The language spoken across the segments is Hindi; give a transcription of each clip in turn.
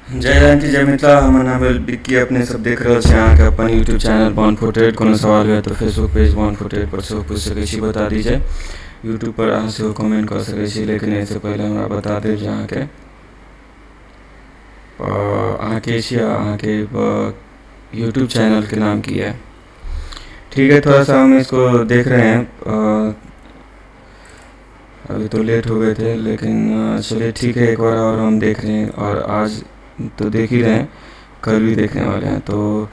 जय जानकी जय मिथिला। हमर नाम है बिक्की। अपने सब देख रहल छी अहाँके अपन YouTube channel Born For Trade. कोनो सवाल हुए तो Facebook page Born For Trade पर सेहो पूछि सकै छी, बता दीजिए। यूट्यूब पर अहाँ सेहो कमेंट कर सकै छी, लेकिन एहिसँ पहिले हमरा बता देब जे अहाँ के छी, अहाँके यूट्यूब चैनल के नाम की है। ठीक है, थोड़ा सा हम इसको देख रहे हैं। अभी तो लेट हो गए थे, लेकिन चलिए ठीक है, एक बार और हम देख रहे हैं। और आज तो देख ही रहे हैं, कल भी देखने वाले हैं, तो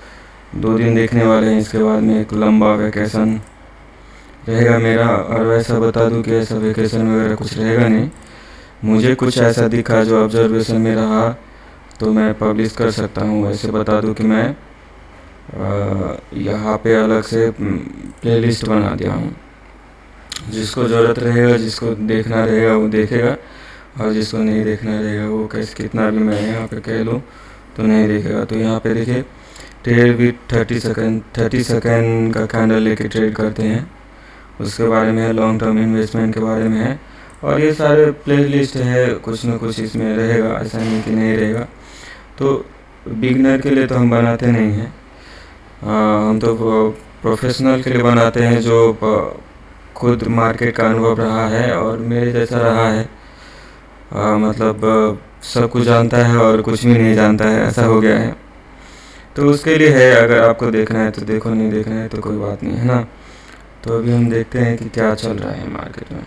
2 दिन देखने वाले हैं। इसके बाद में एक लंबा वैकेशन रहेगा मेरा। और वैसा बता दूं कि ऐसा वैकेशन वगैरह कुछ रहेगा नहीं। मुझे कुछ ऐसा दिखा जो ऑब्जर्वेशन में रहा तो मैं पब्लिश कर सकता हूँ। वैसे बता दूं कि मैं यहाँ पे अलग से प्लेलिस्ट बना दिया हूँ। जिसको ज़रूरत रहेगा, जिसको देखना रहेगा वो देखेगा, और जिसको नहीं देखना रहेगा वो कैसे कितना भी मैं यहाँ पे कह लूँ तो नहीं देखेगा। तो यहाँ पे देखिए, ट्रेड विथ 30 सेकेंड का कैंडल लेके ट्रेड करते हैं, उसके बारे में है। लॉन्ग टर्म इन्वेस्टमेंट के बारे में है। और ये सारे प्लेलिस्ट है, कुछ ना कुछ इसमें रहेगा, ऐसा नहीं कि नहीं रहेगा। तो बिगनर के लिए तो हम बनाते नहीं हैं, हम तो प्रोफेशनल के लिए बनाते हैं, जो खुद मार्केट का अनुभव रहा है और मेरे जैसा रहा है। मतलब सब कुछ जानता है और कुछ भी नहीं जानता है, ऐसा हो गया है। तो उसके लिए है, अगर आपको देखना है तो देखो, नहीं देखना है तो कोई बात नहीं, है ना। तो अभी हम देखते हैं कि क्या चल रहा है मार्केट में।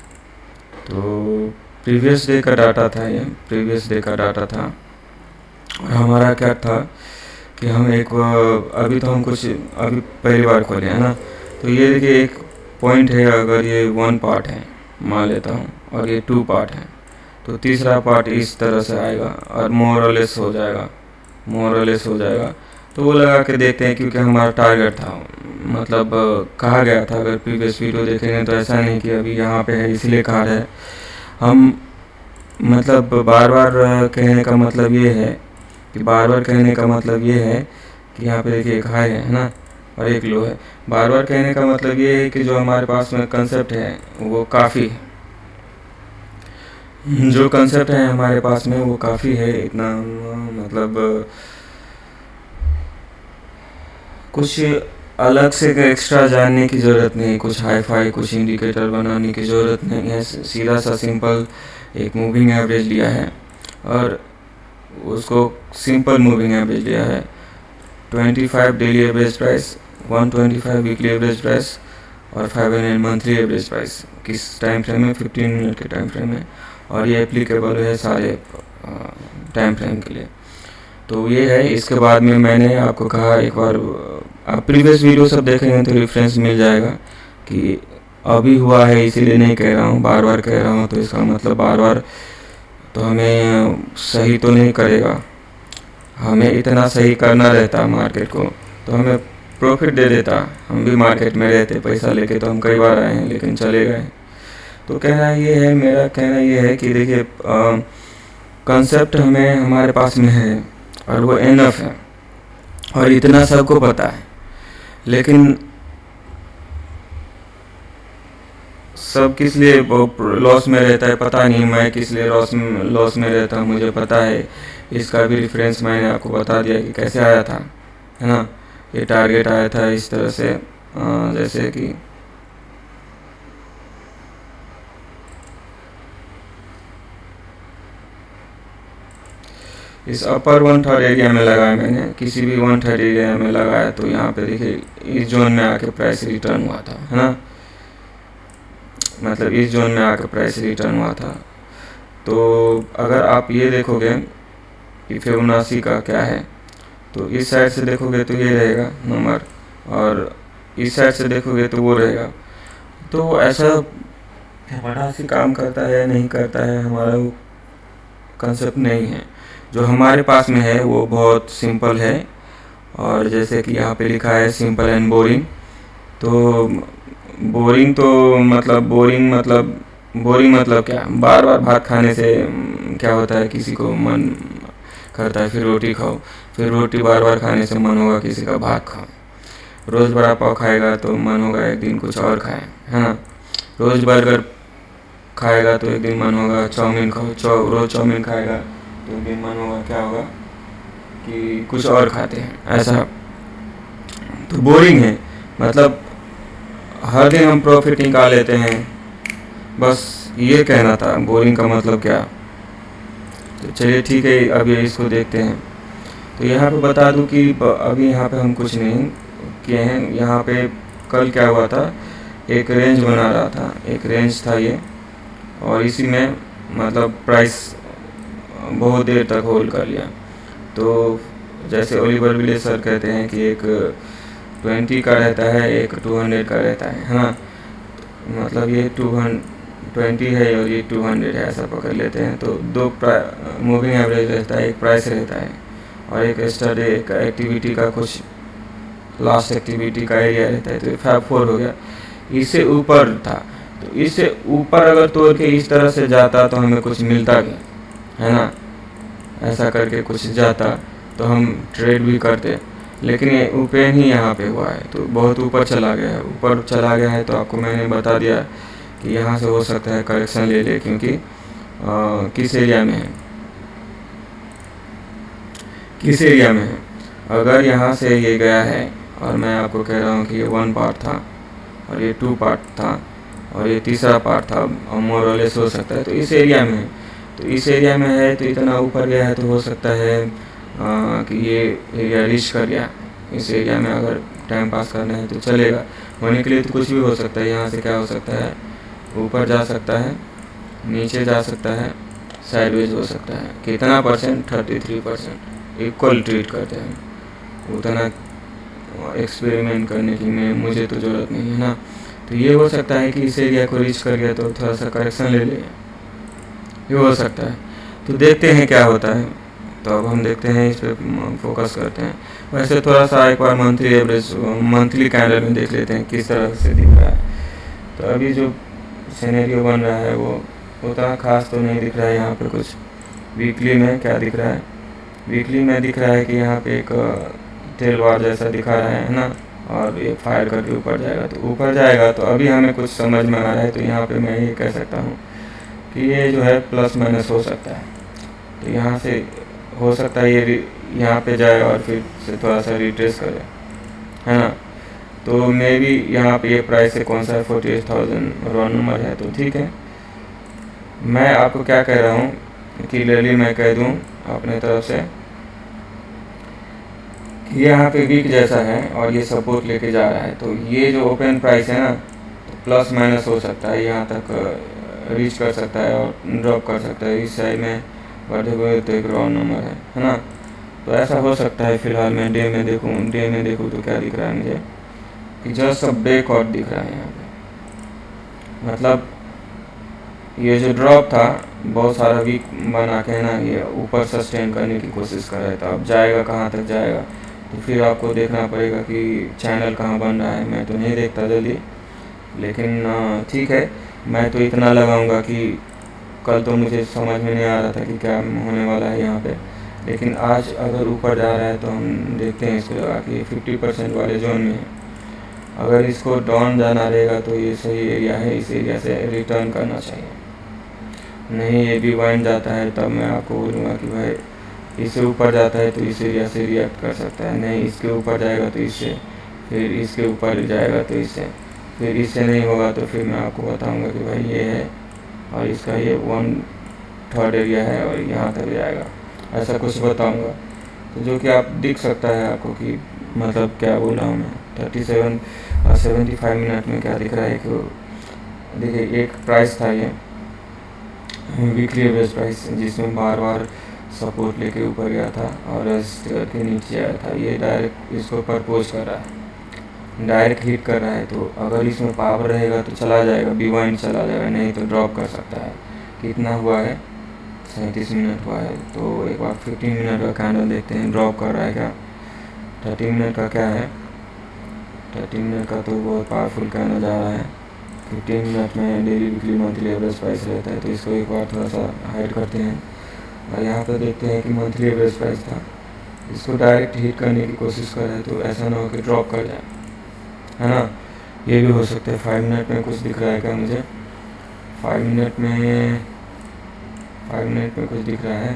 तो प्रीवियस डे का डाटा था, ये प्रीवियस डे का डाटा था। और हमारा क्या था कि हम अभी तो हम कुछ अभी पहली बार खोले हैं ना। तो ये देखिए, एक पॉइंट है, अगर ये 1 पार्ट है मान लेता हूँ, और ये 2 पार्ट है, तो तीसरा पार्ट इस तरह से आएगा और मोर और लेस हो जाएगा। तो वो लगा के देखते हैं, क्योंकि हमारा टारगेट था, मतलब कहा गया था। अगर प्रीवियस वीडियो देखेंगे तो ऐसा नहीं कि अभी यहाँ पे है इसलिए कहा है। हम मतलब बार बार कहने का मतलब ये है कि यहाँ पे देखिए एक हाई है ना, और एक लो है। बार बार कहने का मतलब ये है कि जो हमारे पास में कंसेप्ट है वो काफ़ी है, जो कंसेप्ट है हमारे पास में वो काफ़ी है। इतना मतलब कुछ अलग से एक्स्ट्रा जानने की ज़रूरत नहीं, कुछ हाई फाई कुछ इंडिकेटर बनाने की ज़रूरत नहीं है। सीधा सा सिंपल एक मूविंग एवरेज लिया है, और उसको सिंपल मूविंग एवरेज लिया है। 25 daily average price, 125 weekly average price, और 500 मंथली एवरेज प्राइस। किस टाइम फ्रेम में? 15 मिनट के टाइम फ्रेम में। और ये एप्लीकेबल है सारे टाइम फ्रेम के लिए। तो ये है। इसके बाद में मैंने आपको कहा, एक बार आप प्रीवियस वीडियो सब देखेंगे तो रेफरेंस मिल जाएगा कि अभी हुआ है, इसीलिए नहीं कह रहा हूँ, बार बार कह रहा हूँ। तो इसका मतलब बार बार तो हमें सही तो नहीं करेगा। हमें इतना सही करना रहता मार्केट को, तो हमें प्रॉफिट दे देता। हम भी मार्केट में रहते पैसा लेके, तो हम कई बार आए हैं लेकिन चले गए। तो मेरा कहना ये है कि देखिए, कंसेप्ट हमारे पास में है और वो एनफ है, और इतना सबको पता है। लेकिन सब किस लिए लॉस में रहता है पता नहीं। मैं किस लिए लॉस में रहता हूँ मुझे पता है। इसका भी रेफरेंस मैंने आपको बता दिया कि कैसे आया था, है ना। ये टारगेट आया था इस तरह से, जैसे कि इस अपर 1/3 एरिया में लगाया मैंने, किसी भी 1/3 एरिया में लगाया। तो यहाँ पे देखिए, इस जोन में आके प्राइस रिटर्न हुआ था, है ना। मतलब इस जोन में आकर प्राइस रिटर्न हुआ था। तो अगर आप ये देखोगे कि फिबोनाची का क्या है, तो इस साइड से देखोगे तो ये रहेगा नंबर, और इस साइड से देखोगे तो वो रहेगा। तो ऐसा फिबोनाची काम करता है नहीं करता है, हमारा वो कंसेप्ट नहीं है। जो हमारे पास में है वो बहुत सिंपल है, और जैसे कि यहाँ पे लिखा है सिंपल एंड बोरिंग। तो बोरिंग मतलब क्या? बार बार भात खाने से क्या होता है, किसी को मन करता है फिर रोटी खाओ, फिर रोटी बार बार खाने से मन होगा किसी का भात खाओ। रोज़ बड़ा पाव खाएगा तो मन होगा एक दिन कुछ और खाए, है ना। रोज़ बर्गर खाएगा तो एक दिन मन होगा चाउमीन खाओ, रोज़ चाउमीन खाएगा तो एक दिन मन होगा क्या होगा, कि कुछ और खाते हैं, ऐसा तो बोरिंग है। मतलब हर दिन हम प्रॉफिट निकाल लेते हैं, बस ये कहना था। बोरिंग का मतलब क्या? तो चलिए ठीक है, अभी इसको देखते हैं। तो यहाँ पे बता दूं कि अभी यहाँ पे हम कुछ नहीं किए हैं। यहाँ पे कल क्या हुआ था, एक रेंज बना रहा था, एक रेंज था ये, और इसी में मतलब प्राइस बहुत देर तक होल्ड कर लिया। तो जैसे ओलिवर विलेज सर कहते हैं कि एक 20 का रहता है, एक 200 का रहता है ना। मतलब ये 220 है और ये 200 है, ऐसा पकड़ लेते हैं। तो दो मूविंग एवरेज रहता है, एक प्राइस रहता है, और एक स्टडी, एक एक्टिविटी का कुछ लास्ट एक्टिविटी का एरिया रहता है। तो फैब 4 हो गया। इससे ऊपर था, तो इससे ऊपर अगर तोड़ के इस तरह से जाता तो हमें कुछ मिलता भी, है ना। ऐसा करके कुछ जाता तो हम ट्रेड भी करते, लेकिन ये ओपन ही यहाँ पे हुआ है, तो बहुत ऊपर चला गया है। ऊपर चला गया है तो आपको मैंने बता दिया कि यहाँ से हो सकता है करेक्शन ले ले, क्योंकि किस एरिया में है, किस एरिया में है। अगर यहाँ से ये गया है, और मैं आपको कह रहा हूँ कि ये 1 पार्ट था और ये 2 पार्ट था और ये तीसरा पार्ट था, मोर और लेस हो सकता है, तो इस एरिया में है। तो इस एरिया में है तो इतना ऊपर गया है, तो हो सकता है कि ये एरिया रीच कर गया। इस एरिया में अगर टाइम पास करना है तो चलेगा, होने के लिए तो कुछ भी हो सकता है। यहाँ से क्या हो सकता है, ऊपर जा सकता है, नीचे जा सकता है, साइडवेज हो सकता है। कितना परसेंट? 33%। इक्वल ट्रीट करते हैं, उतना एक्सपेरिमेंट करने की मुझे तो ज़रूरत नहीं है ना। तो ये हो सकता है कि इस एरिया को रीच कर गया तो थोड़ा सा करेक्शन ले ले, ये हो सकता है। तो देखते हैं क्या होता है। तो अब हम देखते हैं, इस पर फोकस करते हैं। वैसे थोड़ा सा एक बार मंथली एवरेज, मंथली कैंडल में देख लेते हैं किस तरह से दिख रहा है। तो अभी जो सिनेरियो बन रहा है वो उतना खास तो नहीं दिख रहा है। यहाँ पे कुछ वीकली में क्या दिख रहा है, वीकली में दिख रहा है कि यहाँ पे एक टेल बार जैसा दिखा रहा है ना, और ये फायर करके ऊपर जाएगा। तो ऊपर जाएगा तो अभी हमें कुछ समझ में आ रहा है। तो यहाँ पे मैं ये कह सकता हूँ कि ये जो है प्लस माइनस हो सकता है। तो यहाँ से हो सकता है ये यहाँ पे जाए और फिर से थोड़ा सा रिट्रेस करे, है ना। तो मे भी यहाँ पे ये प्राइस है कौन सा है, 48,000 रॉ नंबर है। तो ठीक है, मैं आपको क्या कह रहा हूँ, क्लियरली मैं कह दूँ अपने तरफ से कि यहाँ पे वीक जैसा है और ये सपोर्ट लेके जा रहा है। तो ये जो ओपन प्राइस है ना, तो प्लस माइनस हो सकता है, यहाँ तक रीच कर सकता है और ड्रॉप कर सकता है। इस साइड में बढ़े हुए तो एक रॉन्ग नंबर है ना। तो ऐसा हो सकता है। फिलहाल मैं डे में देखूँ तो क्या दिख रहा है मुझे कि जस्ट सब ब्रेकआउट दिख रहा है यहाँ पे। मतलब ये जो ड्रॉप था बहुत सारा वीक बना के ना, ये ऊपर सस्टेन करने की कोशिश कर रहा है। तो अब जाएगा कहाँ तक जाएगा, तो फिर आपको देखना पड़ेगा कि चैनल कहाँ बन रहा है। मैं तो नहीं देखता जल्दी, लेकिन ठीक है, मैं तो इतना लगाऊंगा कि कल तो मुझे समझ में नहीं आ रहा था कि क्या होने वाला है यहाँ पे, लेकिन आज अगर ऊपर जा रहा है तो हम देखते हैं इसको लगा कि 50% वाले जोन में है। अगर इसको डाउन जाना रहेगा तो ये सही एरिया है, इस एरिया से रिटर्न करना चाहिए। नहीं ये भी वाइंड जाता है तब मैं आपको बोलूँगा कि भाई इससे ऊपर जाता है तो इस एरिया से रिएक्ट कर सकता है। नहीं इसके ऊपर जाएगा तो इससे, फिर इसके ऊपर जाएगा तो इससे, फिर इससे नहीं होगा तो फिर मैं आपको बताऊंगा कि भाई ये है और इसका ये 1/3 एरिया है और यहाँ तक जाएगा, ऐसा कुछ बताऊंगा। तो जो कि आप दिख सकता है आपको कि मतलब क्या बोल रहा हूँ मैं। 37 और 75 मिनट में क्या दिख रहा है कि देखिए एक प्राइस था ये वीकली एवरेज प्राइस, जिसमें बार बार सपोर्ट लेके ऊपर गया था और के नीचे आया था। ये डायरेक्ट इसको परपोज कर रहा है, डायरेक्ट हिट कर रहा है। तो अगर इसमें पावर रहेगा तो चला जाएगा, B1 चला जाएगा, नहीं तो ड्रॉप कर सकता है। कितना हुआ है, 37 मिनट हुआ है। तो एक बार 15 मिनट का कैंडल देखते हैं, ड्रॉप कर रहा है क्या। 30 मिनट का क्या है, 30 मिनट का तो बहुत पावरफुल कैंडल जा रहा है। 15 मिनट में daily weekly monthly average price रहता है। तो इसको एक बार थोड़ा सा हाइड करते हैं और यहाँ पर देखते हैं कि मंथली एवरेज प्राइस था, इसको डायरेक्ट हिट करने की कोशिश कर रहा है। तो ऐसा ना हो कि ड्रॉप कर जाए, है ना। ये भी हो सकता है। 5 मिनट में कुछ दिख रहा है क्या मुझे, 5 मिनट में कुछ दिख रहा है।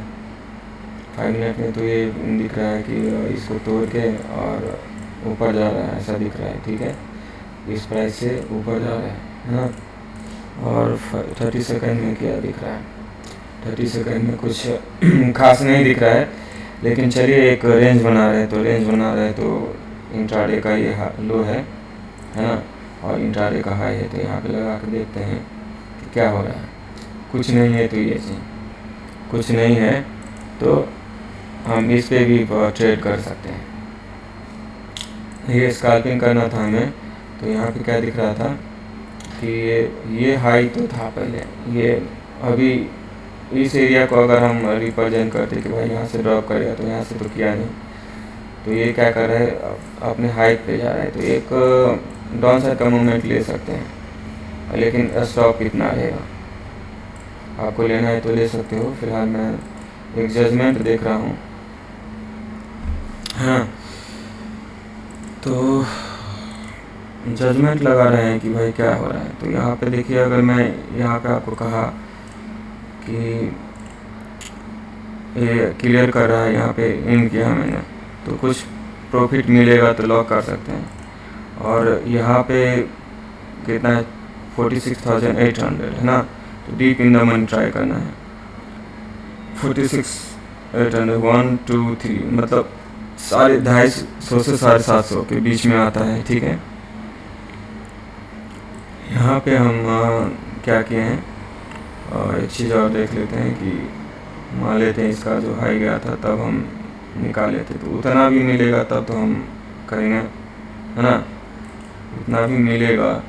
5 मिनट में तो ये दिख रहा है कि इसको तोड़ के और ऊपर जा रहा है, ऐसा दिख रहा है। ठीक है, इस प्राइस से ऊपर जा रहा है ना। और 30 सेकंड में क्या दिख रहा है, 30 सेकंड में कुछ खास नहीं दिख रहा है, लेकिन चलिए एक रेंज बना रहे हैं। तो रेंज बना रहे हैं तो इंट्राडे का ये लो है ना, और इंट्राडे का हाई है। तो यहाँ पे लगा के देखते हैं कि क्या हो रहा है। कुछ नहीं है तो ये कुछ नहीं है तो हम इस पे भी ट्रेड कर सकते हैं। ये स्कैल्पिंग करना था हमें। तो यहाँ पे क्या दिख रहा था कि ये हाई तो था पहले, ये अभी इस एरिया को अगर हम रिप्रेजेंट करते कि भाई यहाँ से ड्रॉप करेगा, तो यहाँ से तो किया नहीं। तो ये क्या कर रहा है, अपने हाइट पे जा रहा है। तो एक डाउन साइड का मूवमेंट ले सकते हैं, लेकिन स्टॉप कितना रहेगा, आपको लेना है तो ले सकते हो। फिलहाल मैं एक जजमेंट देख रहा हूँ। हाँ, तो जजमेंट लगा रहे हैं कि भाई क्या हो रहा है। तो यहाँ पे देखिए, अगर मैं यहाँ पे आपको कहा कि ये क्लियर कर रहा है, यहाँ पे इन किया मैंने, तो कुछ प्रॉफिट मिलेगा तो लॉक कर सकते हैं। और यहाँ पे कितना है, 46,800 है ना। तो deep in the money try करना है। 46,800 1 2 3 मतलब 250 से 750 के बीच में आता है। ठीक है, यहाँ पे हम क्या किए हैं, एक चीज़ और देख लेते हैं कि मान लेते हैं इसका जो हाई गया था तब हम निकाले थे, तो उतना भी मिलेगा तब तो हम करेंगे, है ना। उतना भी मिलेगा,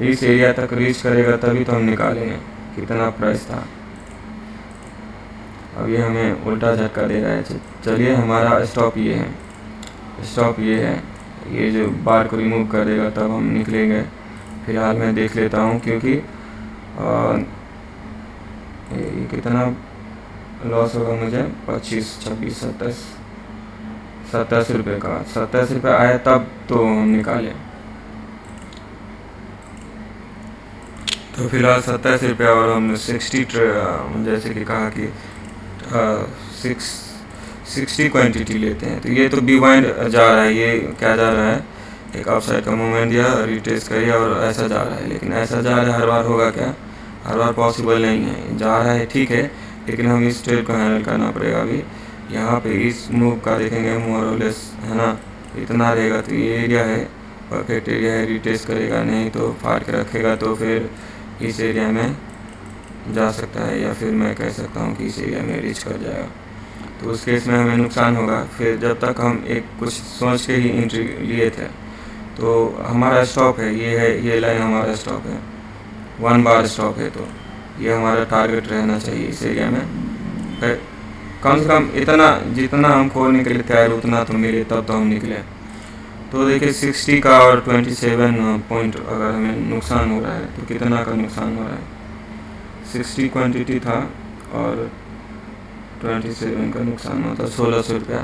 इस एरिया तक रीच करेगा तभी तो हम निकालेंगे कितना प्राइस था। अब ये हमें उल्टा झटका दे रहा है। चलिए, हमारा स्टॉप ये है, स्टॉप ये है। ये जो बार को रिमूव करेगा तब हम निकलेंगे। फिलहाल मैं देख लेता हूँ, क्योंकि ये कितना लॉस होगा मुझे, 25 26 27 रुपये का। 27 रुपये आया तब तो हम निकाले। तो फिलहाल 27 रुपये और हम 60 जैसे कि कहा कि 60 क्वांटिटी लेते हैं। तो ये तो डिवाइंड जा रहा है, ये क्या जा रहा है, एक अपसाइड का मूवमेंट दिया, रिटेस्ट किया और ऐसा जा रहा है। लेकिन ऐसा जा रहा है हर बार होगा क्या, हर बार पॉसिबल नहीं है। जा रहा है ठीक है, लेकिन हम इस ट्रेड को हैंडल करना पड़ेगा। अभी यहाँ पे इस मूव का देखेंगे, मोर और लेस, है ना, इतना रहेगा। तो ये एरिया है, परफेक्ट एरिया है, रिटेस्ट करेगा, नहीं तो फाड़ के रखेगा तो फिर इस एरिया में जा सकता है, या फिर मैं कह सकता हूँ कि इस एरिया में रीच कर जाएगा। तो उस केस में हमें नुकसान होगा। फिर जब तक हम एक कुछ सोच के ही एंट्री लिए थे, तो हमारा स्टॉप है, ये है, ये लाइन हमारा स्टॉप है, 1 बार स्टॉप है। तो ये हमारा टारगेट रहना चाहिए इस एरिया में। फिर कम से कम इतना, जितना हम खोलने के लिए तैयार उतना तो मिले तब तो हम निकले। तो देखिए 60 का और 27 पॉइंट अगर हमें नुकसान हो रहा है तो कितना का नुकसान हो रहा है, 60 क्वांटिटी था और 27 का नुकसान हुआ था, 1600 रुपया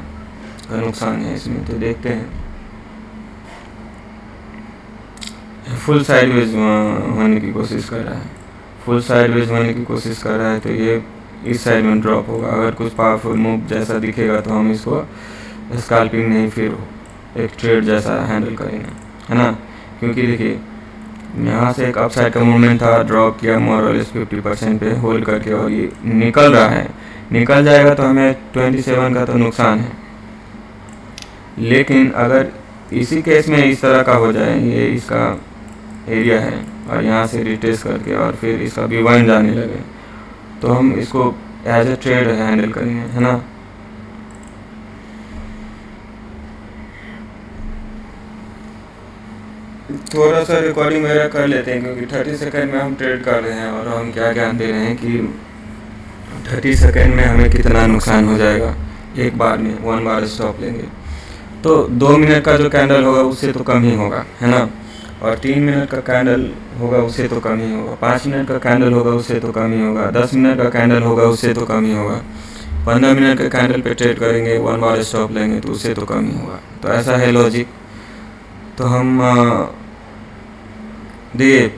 का नुकसान है इसमें। तो देखते हैं, फुल साइडवेज होने की कोशिश कर रहा है, फुल साइडवेज होने की कोशिश कर रहा है। तो ये इस साइड में ड्रॉप होगा। अगर कुछ पावरफुल मूव जैसा दिखेगा तो हम इसको स्कैल्पिंग नहीं, फिर एक ट्रेड जैसा हैंडल करेंगे, है ना। क्योंकि देखिए यहाँ से एक अपसाइड का मूवमेंट था, ड्रॉप किया मोर और लेस 50% पे होल्ड करके, और ये निकल रहा है, निकल जाएगा तो हमें 27 का तो नुकसान है। लेकिन अगर इसी केस में इस तरह का हो जाए, ये इसका एरिया है और यहाँ से रिटेस्ट करके और फिर इसका डिवाइन जाने लगे, तो हम इसको एज ए ट्रेड हैंडल करेंगे, है ना। थोड़ा सा रिकॉर्डिंग वगैरह कर लेते हैं, क्योंकि 30 सेकंड में हम ट्रेड कर रहे हैं और हम क्या ज्ञान दे रहे हैं कि 30 सेकंड में हमें कितना नुकसान हो जाएगा एक बार में, 1 बार स्टॉप लेंगे तो 2 मिनट का जो कैंडल होगा उससे तो कम ही होगा, है ना। और 3 मिनट का कैंडल होगा उससे तो कम ही होगा, 5 मिनट का कैंडल होगा उससे तो कम ही होगा, 10 मिनट का कैंडल होगा उससे तो कम ही होगा, 15 मिनट का कैंडल पे ट्रेड करेंगे, 1 बार स्टॉप लेंगे तो उससे तो कम ही होगा। तो ऐसा है लॉजिक। तो हम देखिए,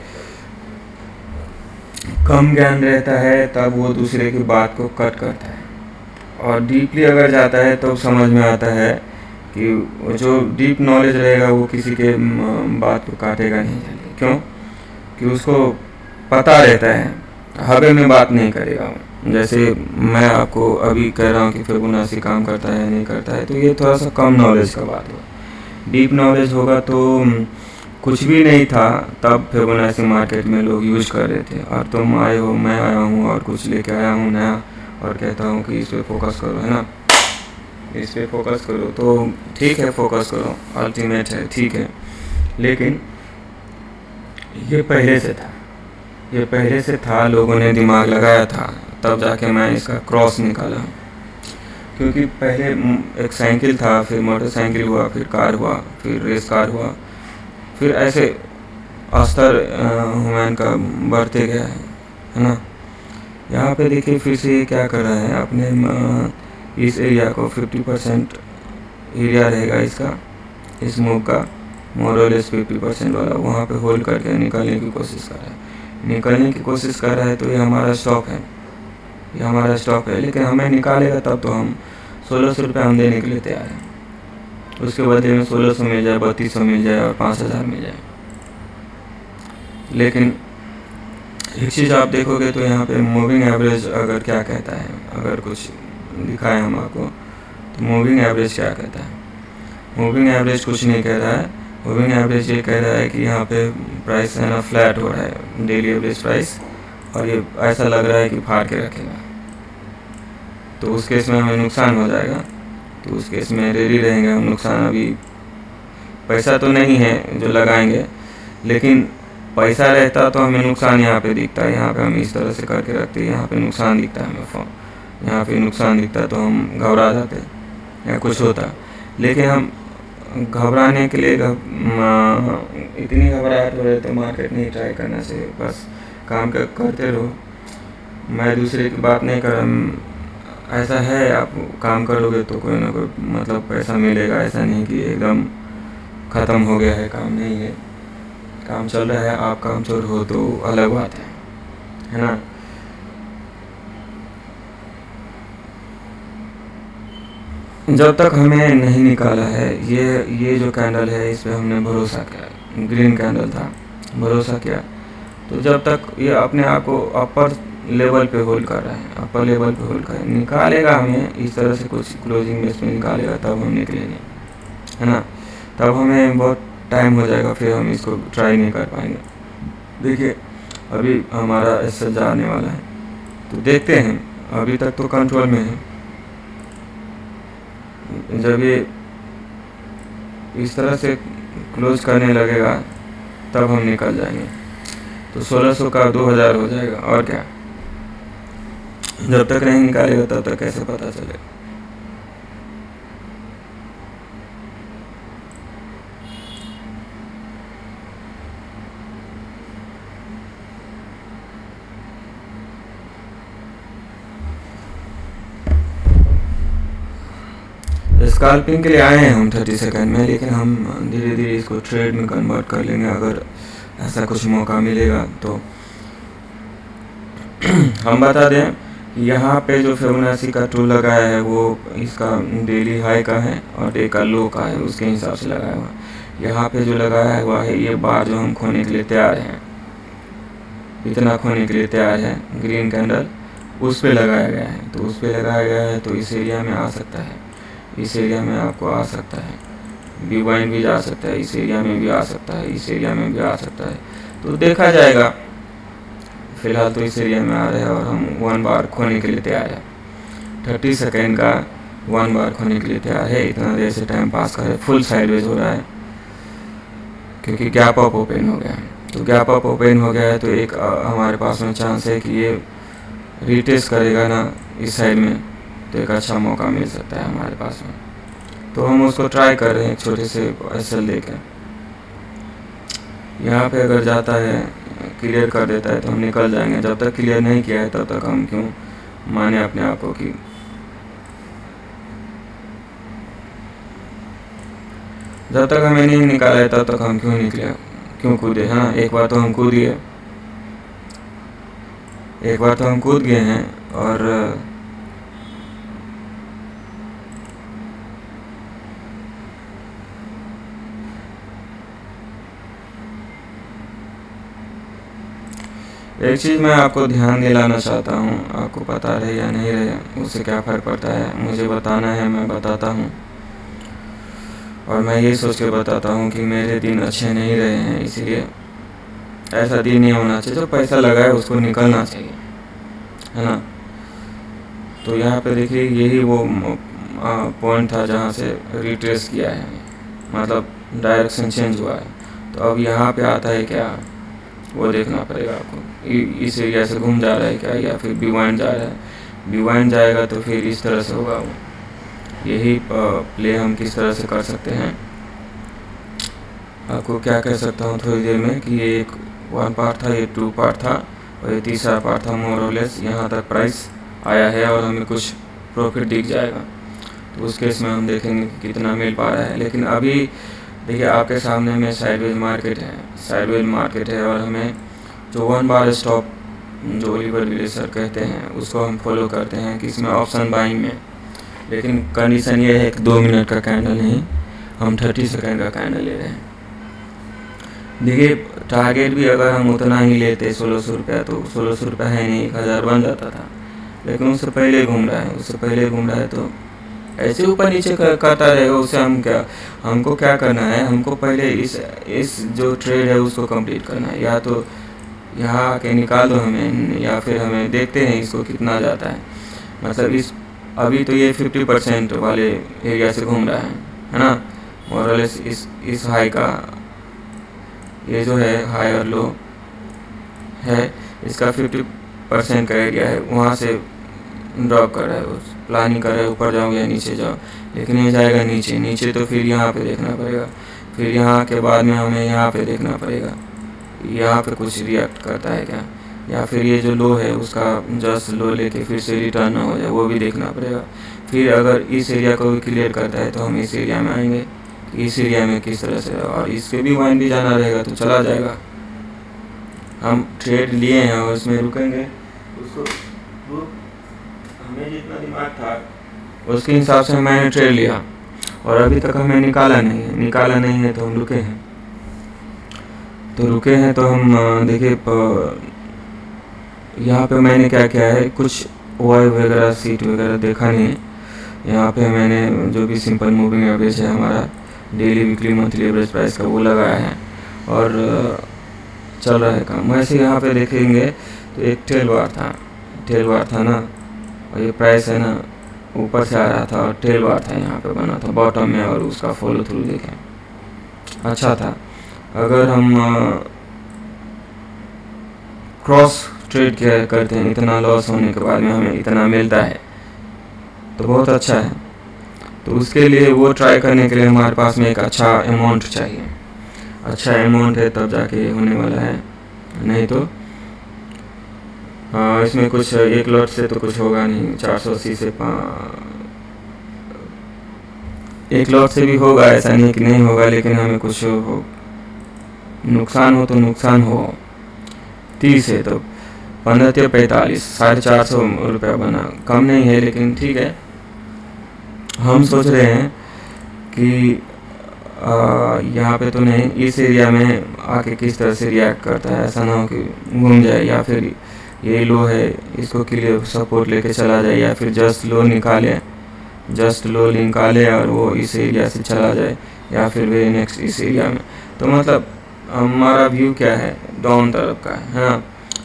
कम ज्ञान रहता है तब वो दूसरे की बात को कट करता है, और डीपली अगर जाता है तो समझ में आता है कि वो जो डीप नॉलेज रहेगा वो किसी के बात को काटेगा नहीं जल्दी। क्यों? कि उसको पता रहता है, हवे में बात नहीं करेगा वो। जैसे मैं आपको अभी कह रहा हूँ कि फिबोनाची काम करता है नहीं करता है, तो ये थोड़ा सा कम नॉलेज का बात हुआ। डीप नॉलेज होगा तो कुछ भी नहीं था तब फिबोनाची मार्केट में लोग यूज कर रहे थे, और तुम आए हो, मैं आया हूँ और कुछ लेके आया हूँ नया, और कहता हूँ कि इस पर फोकस करो, है ना, इस पर फोकस करो। तो ठीक है, फोकस करो, अल्टीमेट है, ठीक है, लेकिन ये पहले से था, ये पहले से था, लोगों ने दिमाग लगाया था, तब जाके मैं इसका क्रॉस निकाला। क्योंकि पहले एक साइकिल था, फिर मोटरसाइकिल हुआ, फिर कार हुआ, फिर रेस कार हुआ, फिर ऐसे अस्तर ह्यूमन का बढ़ते गया है ना। यहाँ पे देखिए फिर से ये क्या कर रहा है, अपने इस एरिया को 50% एरिया रहेगा इसका, इस मूव का मोरलेस 50% वाला, वहाँ पे होल्ड करके निकालने की कोशिश कर रहा है, निकलने की कोशिश कर रहा है। तो ये हमारा स्टॉप है, ये हमारा स्टॉप है, लेकिन हमें निकालेगा तब तो हम 1600 रुपये हम देने के लिए तैयार हैं। उसके बदले में 1600 मिल जाए, 3200 मिल जाए और 5000 मिल जाए। लेकिन एक चीज़ आप देखोगे तो यहाँ पे मूविंग एवरेज अगर क्या कहता है, अगर कुछ दिखाए हम आपको, तो मूविंग एवरेज क्या कहता है? मूविंग एवरेज कुछ नहीं कह रहा है। मूविंग एवरेज ये कह रहा है कि यहाँ पे प्राइस है ना फ्लैट हो रहा है, डेली एवरेज प्राइस, और ये ऐसा लग रहा है कि फाड़ के रखेगा, तो उस केस में हमें नुकसान हो जाएगा। तो उस केस में रेडी रहेंगे हम, नुकसान अभी पैसा तो नहीं है जो लगाएंगे, लेकिन पैसा रहता तो हमें नुकसान यहाँ पे दिखता है। यहाँ पे हम इस तरह से करके रखते हैं, यहाँ पे नुकसान दिखता है हमें, यहाँ पे नुकसान दिखता तो हम घबरा जाते या कुछ होता। लेकिन हम घबराने के लिए इतनी घबराहट हो रही तो मार्केट नहीं ट्राई करना चाहिए, बस काम करते रहो। मैं दूसरे की बात नहीं कर रहा, ऐसा है आप काम करोगे तो कोई ना कोई मतलब पैसा मिलेगा, ऐसा नहीं कि एकदम ख़त्म हो गया है काम, नहीं है, काम चल रहा है, आप काम चोर हो तो अलग बात है ना। जब तक हमें नहीं निकाला है ये जो कैंडल है, इस पर हमने भरोसा किया, ग्रीन कैंडल था, भरोसा किया, तो जब तक ये अपने आप को अपर लेवल पे होल्ड कर रहा है, अपर लेवल पे होल्ड कर निकालेगा हमें इस तरह से कुछ क्लोजिंग बेस पे निकालेगा, तब हम निकलेंगे, है ना। तब हमें बहुत टाइम हो जाएगा, फिर हम इसको ट्राई नहीं कर पाएंगे। देखिए अभी हमारा ऐसा जाने वाला है, तो देखते हैं, अभी तक तो कंट्रोल में है। जब ये इस तरह से क्लोज करने लगेगा तब हम निकल जाएंगे, तो 1600 का 2000 हो जाएगा, और क्या। जब तक नहीं निकालेगा तब तक कैसे पता चलेगा। स्कैल्पिंग के लिए आए हैं हम 30 सेकंड में, लेकिन हम धीरे धीरे इसको ट्रेड में कन्वर्ट कर लेंगे अगर ऐसा कुछ मौका मिलेगा तो। हम बता दें यहाँ पे जो फिबोनाची का टूल लगाया है वो इसका डेली हाई का है और डे का लो का है, उसके हिसाब से लगाया हुआ। यहाँ पे जो लगाया हुआ है ये बार जो हम खोने के लिए तैयार हैं, इतना खोने के लिए तैयार है, ग्रीन कैंडल उस पे लगाया गया है। तो उस पे लगाया गया है तो इस एरिया में आ सकता है, इस एरिया में आपको आ सकता है, B1 भी जा सकता है, इस एरिया में भी आ सकता है, इस एरिया में भी आ सकता है, तो देखा जाएगा। फिलहाल तो इस एरिया में आ रहा है और हम 1 बार खोने के लिए तैयार है, 30 सेकेंड का 1 बार खोने के लिए तैयार है। इतना देर से टाइम पास कर रहे, फुल साइडवेज हो रहा है क्योंकि गैप अप ओपन हो गया है। तो गैप अप ओपन हो गया है तो एक हमारे पास में चांस है कि ये रिटेस्ट करेगा ना इस साइड में, तो एक अच्छा मौका मिल सकता है हमारे पास में। तो हम उसको ट्राई कर रहे हैं, छोटे से एसएल लेकर। यहाँ पे अगर जाता है, क्लियर कर देता है तो हम निकल जाएंगे। जब तक क्लियर नहीं किया है तब तक हम क्यों माने अपने आप को कि जब तक हमें नहीं निकाला है तब तक हम क्यों निकले, क्यों कूदे। हाँ, एक बार तो हम कूद गए, एक बार तो हम कूद गए हैं और एक चीज़ मैं आपको ध्यान दिलाना चाहता हूँ, आपको पता रहे या नहीं रहे उससे क्या फ़र्क पड़ता है, मुझे बताना है, मैं बताता हूँ। और मैं ये सोच के बताता हूँ कि मेरे दिन अच्छे नहीं रहे हैं, इसीलिए ऐसा दिन नहीं होना चाहिए। जो पैसा लगा है उसको निकलना चाहिए, है ना। तो यहाँ पे देखिए यही वो पॉइंट था जहाँ से रिट्रेस किया है, मतलब डायरेक्शन चेंज हुआ है। तो अब यहाँ पे आता है क्या, वो देखना पड़ेगा आपको। इस एरिया से घूम जा रहा है क्या, या फिर बिवाइंड जा रहा है। बिवाइंड जाएगा तो फिर इस तरह से होगा वो। यही प्ले हम किस तरह से कर सकते हैं, आपको क्या कह सकता हूँ थोड़ी देर में, कि ये एक 1 पार्ट था, ये 2 पार्ट था, और ये तीसरा पार्ट था। मोर और लेस यहाँ तक प्राइस आया है और हमें कुछ प्रॉफिट दिख जाएगा, तो उस केस में हम देखेंगे कि कितना मिल पा रहा है। लेकिन अभी देखिए आपके सामने में साइडवेज मार्केट है, और हमें जो 1 बार स्टॉप जो ओलिवर विले सर कहते हैं उसको हम फॉलो करते हैं कि इसमें ऑप्शन बाइंग में। लेकिन कंडीशन ये है कि 2 मिनट का कैंडल नहीं, हम 30 सेकेंड का कैंडल ले रहे हैं। देखिए टारगेट भी अगर हम उतना ही लेते 1600 रुपया, तो 1600 रुपया है नहीं, 1000 बन जाता था। लेकिन उससे पहले घूम रहा है, तो ऐसे ऊपर नीचे करता रहेगा। उससे हमको क्या करना है, हमको पहले इस जो ट्रेड है उसको कंप्लीट करना है। या तो यहाँ आके निकाल दो हमें, या फिर हमें देखते हैं इसको कितना जाता है। मतलब अभी तो ये 50% वाले एरिया से घूम रहा है ना। और इस हाई का ये जो है हाई और लो है, इसका 50% का एरिया है, वहाँ से ड्रॉप कर रहा है। प्लानिंग कर रहा है ऊपर जाओ या नीचे जाओ, लेकिन ये जाएगा नीचे। तो फिर यहाँ पे देखना पड़ेगा, फिर यहाँ के बाद में हमें यहाँ पे देखना पड़ेगा, यहाँ पे कुछ रिएक्ट करता है क्या, या फिर ये जो लो है उसका जस्ट लो लेके फिर से रिटर्न ना हो जाए, वो भी देखना पड़ेगा। फिर अगर इस एरिया को भी क्लियर करता है तो हम इस एरिया में आएंगे, इस एरिया में किस तरह से, और इसके भी वाइन भी जाना रहेगा तो चला जाएगा। हम ट्रेड लिए हैं और उसमें रुकेंगे, उसको हमें जितना दिमाग था उसके हिसाब से मैंने ट्रेड लिया, और अभी तक हमें निकाला नहीं है तो हम रुके हैं। तो हम देखिए यहाँ पे मैंने क्या किया है, कुछ वाई वगैरह सीट वगैरह देखा नहीं। यहाँ पे मैंने जो भी सिंपल मूविंग एवरेज है हमारा, daily weekly monthly average price का, वो लगाया है और चल रहा है काम। वैसे यहाँ पे देखेंगे तो एक टेल बार था ना, और ये प्राइस है ना ऊपर से आ रहा था और टेल बार था, यहाँ पे बना था बॉटम में, और उसका फॉलो थ्रू देखें अच्छा था। अगर हम क्रॉस ट्रेड करते हैं, इतना लॉस होने के बाद में हमें इतना मिलता है तो बहुत अच्छा है। तो उसके लिए वो ट्राई करने के लिए हमारे पास में एक अच्छा अमाउंट चाहिए। अच्छा अमाउंट है तब जाके होने वाला है, नहीं तो इसमें कुछ एक लॉट से तो कुछ होगा नहीं। 480 से एक लॉट से भी होगा, ऐसा नहीं कि नहीं होगा, लेकिन हमें कुछ नुकसान हो तो नुकसान हो। 30 है तो 15 45, 450 रुपया बना, कम नहीं है लेकिन ठीक है। हम सोच रहे हैं कि यहाँ पे तो नहीं, इस एरिया में आके किस तरह से रिएक्ट करता है, ऐसा ना हो कि घूम जाए, या फिर ये लो है इसको क्लियर सपोर्ट लेके चला जाए, या फिर जस्ट लो निकाले और वो इस एरिया से चला जाए, या फिर वे नेक्स्ट इस एरिया में। तो मतलब हमारा व्यू क्या है, डाउन तरफ का है ना,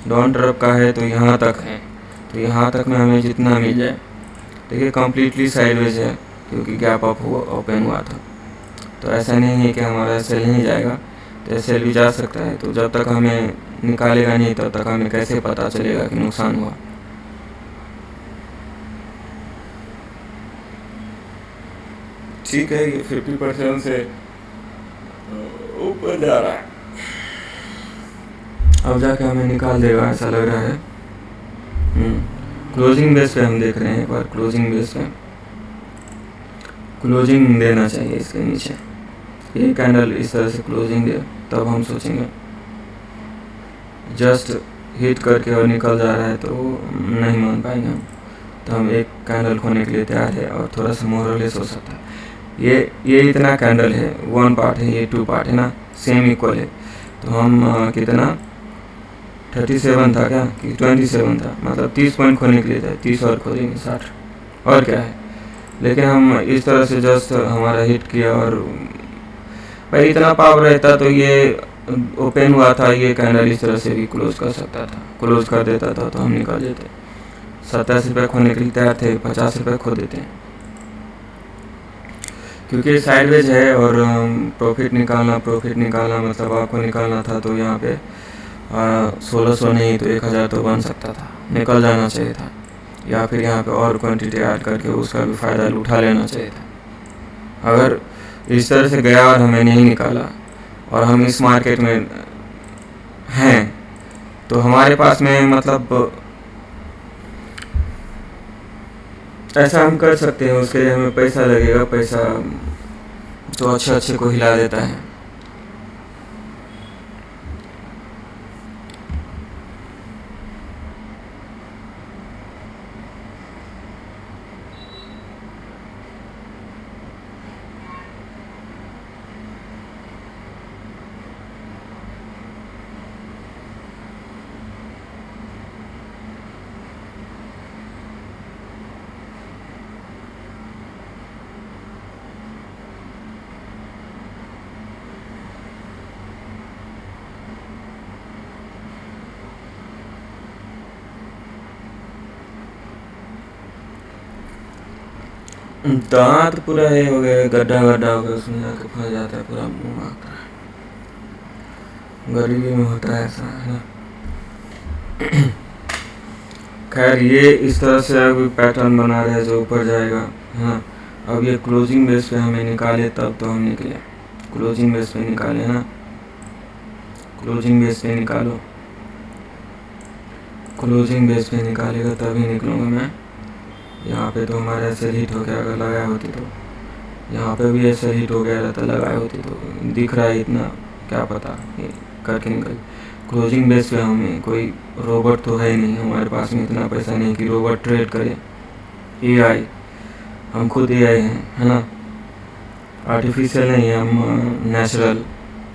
डाउन तरफ का है तो यहाँ तक है, तो यहाँ तक में हमें जितना मिल जाए। देखिए कम्प्लीटली साइडवेज है क्योंकि गैप अप ओपन हुआ था, तो ऐसा नहीं है कि हमारा सेल नहीं जाएगा, तो सेल भी जा सकता है। तो जब तक हमें निकालेगा नहीं तब तक हमें कैसे पता चलेगा कि नुकसान हुआ। ठीक है, ये 50% से ऊपर जा रहा है, अब जाके हमें निकाल देगा ऐसा लग रहा है। क्लोजिंग बेस पे हम देख रहे हैं, एक बार क्लोजिंग बेस पे क्लोजिंग देना चाहिए इसके नीचे, ये कैंडल इस तरह से क्लोजिंग दे, तब हम सोचेंगे। जस्ट हिट करके और निकल जा रहा है तो नहीं मान पाएंगे हम, तो हम एक कैंडल खोने के लिए तैयार है, और थोड़ा सा मोरलेस हो सकता है। ये इतना कैंडल है, 1 पार्ट है, ये 2 पार्ट है ना, सेम इक्वल है। तो हम कितना 37 था क्या कि 27 था, मतलब 30 पॉइंट खोने के लिए था, 30 और खो देंगे 60, और क्या है। लेकिन हम इस तरह से जस्ट हमारा हिट किया, और भाई इतना पावर रहता तो ये ओपन हुआ था, ये कैंडल इस तरह से भी क्लोज कर सकता था, क्लोज कर देता था तो हम निकाल देते। 27 रुपये खोने के लिए तैयार थे, 50 रुपये खो देते, क्योंकि साइडवेज है और प्रॉफिट निकालना मतलब आपको निकालना था, तो यहाँ पे 1600 नहीं तो 1000 तो बन सकता था, निकल जाना चाहिए था, या फिर यहाँ पे और क्वांटिटी ऐड करके उसका भी फ़ायदा उठा लेना चाहिए था। अगर इस तरह से गया और हमें नहीं निकाला और हम इस मार्केट में हैं, तो हमारे पास में मतलब ऐसा हम कर सकते हैं, उसके लिए हमें पैसा लगेगा, पैसा तो अच्छे को हिला देता है। दांत पूरा ये हो गया, गड्ढा हो गया, उसमें जाके फंस जाता है, पूरा मुंह मांगता है। गरीबी में होता है ऐसा, है ना। खैर ये इस तरह से अभी पैटर्न बना रहे हैं जो ऊपर जाएगा, है ना। अब ये क्लोजिंग बेस पे हमें निकाले तब तो हम निकले, क्लोजिंग बेस पे निकाले ना, क्लोजिंग बेस पे निकालो, क्लोजिंग बेस पे निकालेगा तभी निकलूँगा मैं। यहाँ पे तो हमारा ऐसे हिट हो गया, अगर लगाया होती तो यहाँ पे भी ऐसे हिट हो गया रहता, लगाया होती तो दिख रहा है इतना, क्या पता ये करके निकल। क्लोजिंग बेस पे हमें कोई रोबोट तो है नहीं, हमारे पास में इतना पैसा नहीं कि रोबोट ट्रेड करे। एआई, हम खुद एआई हैं, है ना, आर्टिफिशियल नहीं है हम, नेचुरल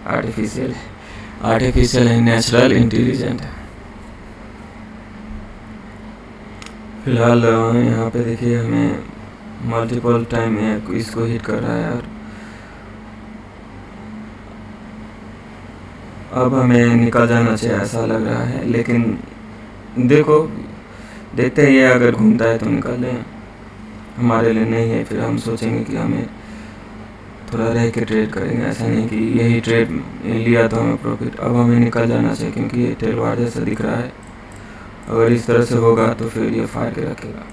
आर्टिफिशियल है, नेचुरल इंटेलिजेंट है। फिलहाल यहाँ पे देखिए हमें मल्टीपल टाइम इसको हिट कर रहा है यार। अब हमें निकल जाना चाहिए ऐसा लग रहा है, लेकिन देखते हैं ये अगर घूमता है तो निकालें, हमारे लिए नहीं है, फिर हम सोचेंगे कि हमें थोड़ा रह के ट्रेड करेंगे, ऐसा नहीं कि यही ट्रेड लिया तो हमें प्रॉफिट। अब हमें निकल जाना चाहिए क्योंकि ये टेल वार जैसा दिख रहा है, अगर इस तरह से होगा तो फिर ये फाड़ के रखेगा,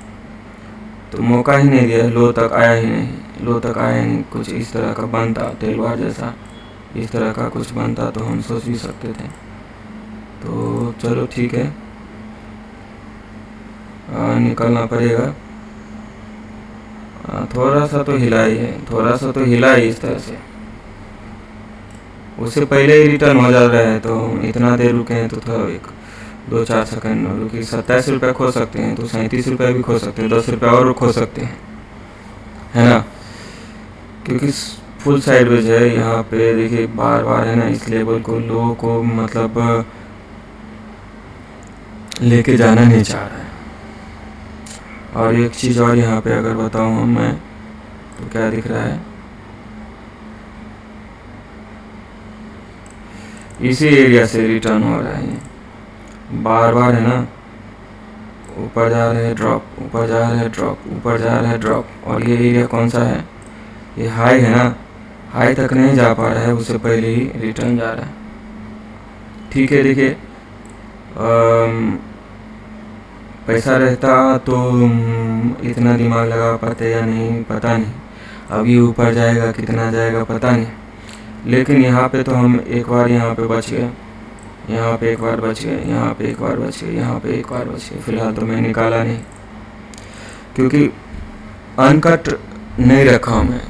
तो मौका ही नहीं दिया, लो तक आया ही नहीं, कुछ इस तरह का बनता टेल वार जैसा, इस तरह का कुछ बनता तो हम सोच भी सकते थे। तो चलो ठीक है, निकलना पड़ेगा। थोड़ा सा तो हिला ही इस तरह से, उससे पहले ही रिटर्न हो जा रहा है, तो इतना देर रुके हैं तो थोड़ा 2-4 सेकंड रुकी। 27 रुपये खो सकते हैं तो 37 रुपये भी खो सकते हैं, 10 रुपये और खो सकते हैं, है ना, क्योंकि फुल साइडवेज है। यहाँ पे देखिए बार है ना, इस लेवल को लो को मतलब लेके जाना नहीं चाह रहा है। और एक चीज़ और यहाँ पे अगर बताऊँ मैं तो क्या दिख रहा है, इसी एरिया से रिटर्न हो रहा है, बार है ना, ऊपर जा रहे हैं ड्रॉप, ऊपर जा रहे हैं ड्रॉप, और ये एरिया कौन सा है, ये हाई है ना, हाई तक नहीं जा पा रहा है, उससे पहले ही रिटर्न जा रहा है। ठीक है, देखिए पैसा रहता तो इतना दिमाग लगा पाते या नहीं पता नहीं, अभी ऊपर जाएगा कितना जाएगा पता नहीं, लेकिन यहाँ पे तो हम एक बार यहाँ पे बच गए, यहाँ पे एक बार बच गए, यहाँ पे एक बार बच गए, यहाँ पे एक बार बच गए। फिलहाल तो मैं निकाला नहीं क्योंकि अनकट नहीं रखा मैं,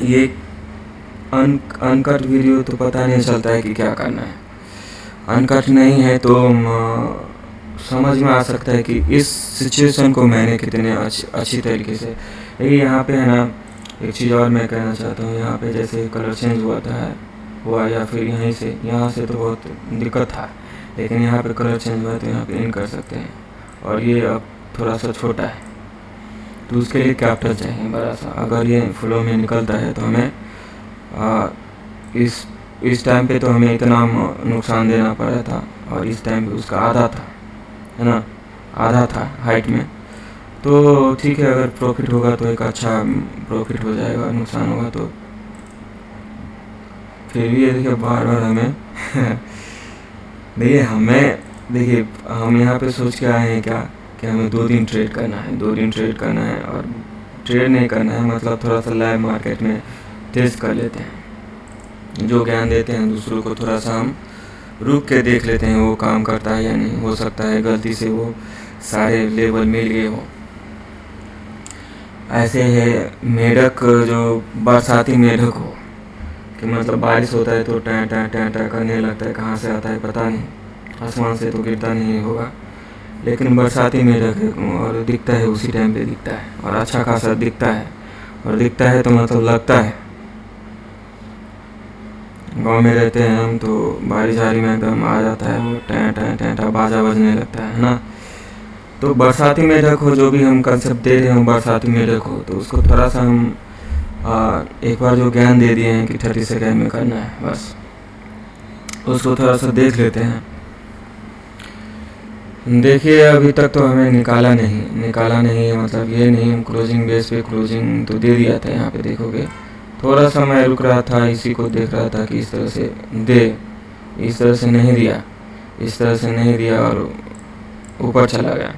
ये अनकट वीडियो तो पता नहीं चलता है कि क्या करना है। अनकट नहीं है तो समझ में आ सकता है कि इस सिचुएशन को मैंने कितने अच्छी तरीके से। लेकिन यहाँ पे है ना, एक चीज़ और मैं कहना चाहता हूँ, यहाँ पे जैसे कलर चेंज हुआ या फिर यहाँ से तो बहुत दिक्कत था, लेकिन यहाँ पे कलर चेंज हुआ है तो यहाँ पे इन कर सकते हैं। और ये अब थोड़ा सा छोटा है तो उसके लिए कैप्टर चाहिए बड़ा सा। अगर ये फ्लो में निकलता है तो हमें इस टाइम पे तो हमें इतना नुकसान देना पड़ा था, और इस टाइम पे उसका आधा था, है ना, आधा था हाइट में। तो ठीक है, अगर प्रॉफिट होगा तो एक अच्छा प्रॉफिट हो जाएगा, नुकसान होगा तो फिर भी ये देखिए बार बार हमें देखिए हम यहाँ पे सोच के आए हैं क्या कि हमें 2 दिन ट्रेड करना है, 2 दिन ट्रेड करना है, और ट्रेड नहीं करना है, मतलब थोड़ा सा लाइव मार्केट में टेस्ट कर लेते हैं। जो ज्ञान देते हैं दूसरों को थोड़ा सा हम रुक के देख लेते हैं वो काम करता है या नहीं। हो सकता है गलती से वो सारे लेवल मिल गए हो। ऐसे है मेढक, जो बरसाती मेढक हो कि मतलब बारिश होता है तो टैं टैं टैं टैं करने लगता है, कहाँ से आता है पता नहीं, आसमान से तो गिरता नहीं होगा, लेकिन बरसाती मेढक है और दिखता है उसी टाइम पे दिखता है, और अच्छा खासा दिखता है। और दिखता है तो मतलब लगता है। गांव में रहते हैं हम तो बारिश झाड़ी में एकदम आ जाता है वो टैं टैं टैं टैं बाजा बजने लगता है ना। तो बरसाती मेढक हो, जो भी हम कंसेप्ट दे रहे हो बरसाती मेढक हो, तो उसको थोड़ा सा हम एक बार जो ज्ञान दे दिए हैं कि 30 सेकेंड में करना है, बस उसको थोड़ा सा देख लेते हैं। देखिए अभी तक तो हमें निकाला नहीं, मतलब ये नहीं, हम क्लोजिंग बेस पे क्लोजिंग तो दे दिया था। यहाँ पे देखोगे थोड़ा सा मैं रुक रहा था, इसी को देख रहा था कि इस तरह से दे, इस तरह से नहीं दिया, इस तरह से नहीं दिया और ऊपर चला गया।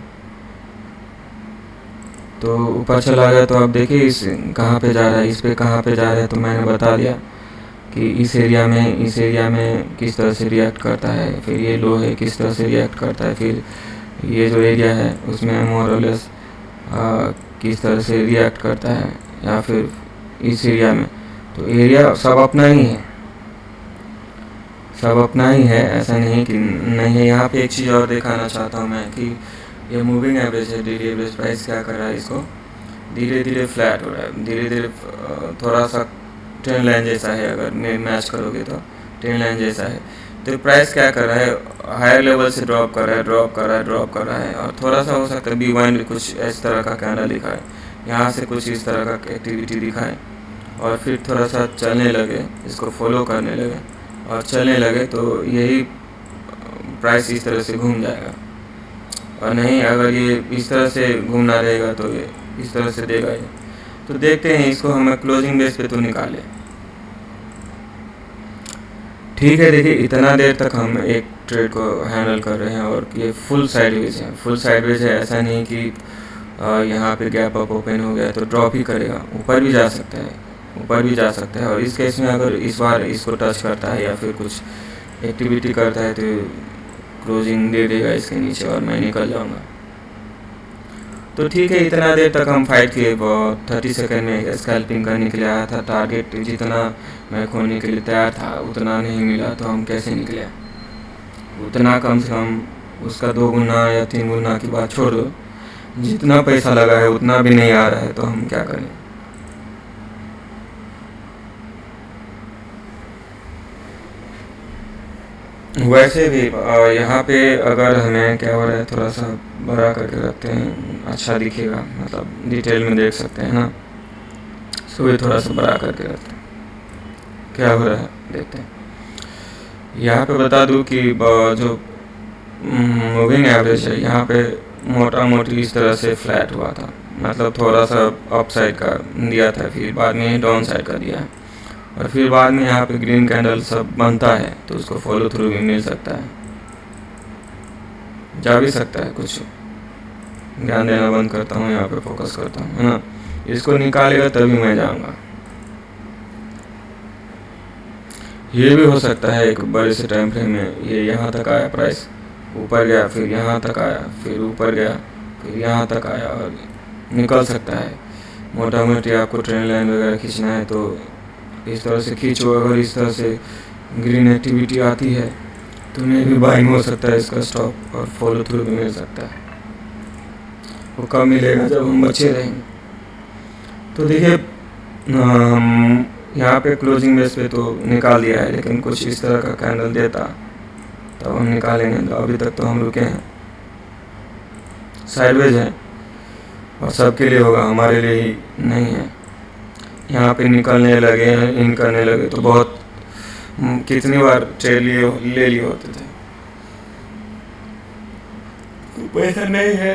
तो ऊपर चला गया तो अब देखिए इस कहाँ पे जा रहा है, इस पे कहाँ पे जा रहा है, तो मैंने बता दिया कि इस एरिया में किस तरह से रिएक्ट करता है, फिर ये लो है किस तरह से रिएक्ट करता है, फिर ये जो एरिया है उसमें मोर और लेस किस तरह से रिएक्ट करता है, या फिर इस एरिया में। तो एरिया सब अपना ही है, सब अपना ही है, ऐसा नहीं कि नहीं है। यहाँ पे एक चीज़ और दिखाना चाहता हूँ मैं कि ये मूविंग एवरेज है, डेली एवरेज प्राइस क्या कर रहा है, इसको धीरे धीरे फ्लैट हो रहा है, धीरे धीरे थोड़ा सा ट्रेंड लाइन जैसा है। अगर मैच करोगे तो ट्रेंड लाइन जैसा है। तो प्राइस क्या कर रहा है, हायर लेवल से ड्रॉप कर रहा है, और थोड़ा सा हो सकता है B1 भी कुछ इस तरह का कैंडल दिखा है, यहाँ से कुछ इस तरह का एक्टिविटी दिखाए, और फिर थोड़ा सा चलने लगे, इसको फॉलो करने लगे और चलने लगे, तो यही प्राइस इस तरह से घूम जाएगा। और नहीं, अगर ये इस तरह से घूमना रहेगा तो ये इस तरह से देगा ये। तो देखते हैं इसको हम क्लोजिंग बेस पे तो निकाले। ठीक है, देखिए इतना देर तक हम एक ट्रेड को हैंडल कर रहे हैं, और ये फुल साइडवेज है। ऐसा नहीं कि यहाँ पे गैप अप ओपन हो गया तो ड्रॉप ही करेगा, ऊपर भी जा सकता है, और इस केस में अगर इस बार इसको टच करता है या फिर कुछ एक्टिविटी करता है तो क्लोजिंग दे देगा इसके नीचे और मैं निकल जाऊंगा। तो ठीक है, इतना देर तक हम फाइट किए, 30 सेकेंड में स्कैल्पिंग करने के लिए आया था। टारगेट जितना मैं खोने के लिए तैयार था उतना नहीं मिला, तो हम कैसे निकले, उतना कम से कम उसका 2 गुना या 3 गुना की बात छोड़ दो, जितना पैसा लगा है उतना भी नहीं आ रहा है, तो हम क्या करें। वैसे भी यहाँ पे अगर हमें क्या हो रहा है, थोड़ा सा बड़ा करके रखते हैं, अच्छा दिखेगा, मतलब डिटेल में देख सकते हैं ना। सो ये थोड़ा सा बड़ा करके रखते हैं, क्या हो रहा है देखते हैं। यहाँ पे बता दूँ कि जो मूविंग एवरेज है यहाँ पे मोटा मोटी इस तरह से फ्लैट हुआ था, मतलब थोड़ा सा अप साइड का दिया था, फिर बाद में डाउन साइड का दिया है, और फिर बाद में यहाँ पे ग्रीन कैंडल सब बनता है, तो उसको फॉलो थ्रू भी मिल सकता है, जा भी सकता है। कुछ ध्यान देना बंद करता हूँ, यहाँ पे फोकस करता हूँ, है ना। इसको निकालेगा तभी मैं जाऊँगा। ये भी हो सकता है एक बड़े से टाइम फ्रेम में ये यहाँ तक आया, प्राइस ऊपर गया, फिर यहाँ तक आया, फिर ऊपर गया, फिर यहाँ तक आया, और निकल सकता है। मोटा मोटी आपको ट्रेंड लाइन वगैरह खींचना है तो इस तरह से खींचो। अगर इस तरह से ग्रीन एक्टिविटी आती है तो मैं भी बाइंग हो सकता है इसका स्टॉप, और फॉलो थ्रू भी मिल सकता है। वो कब मिलेगा, जब हम बचे रहेंगे। तो देखिए यहाँ पे क्लोजिंग बेस पे तो निकाल दिया है, लेकिन कुछ इस तरह का कैंडल देता तब हम निकालेंगे। तो अभी तक तो हम रुके हैं, साइडवेज है और सबके लिए होगा, हमारे लिए ही नहीं है। यहाँ पे निकलने लगे हैं, इन करने लगे तो बहुत कितनी बार ट्रेड ले लिए होते थे। पैसा नहीं है।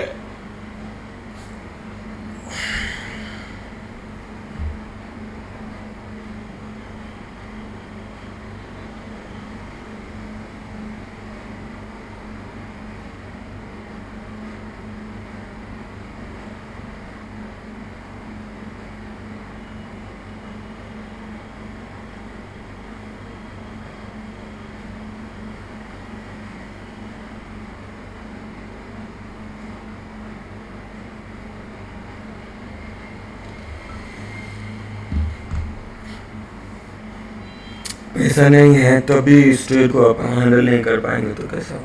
पैसा नहीं है तो भी इस ट्रेड को आप हैंडल नहीं कर पाएंगे तो कैसा हो।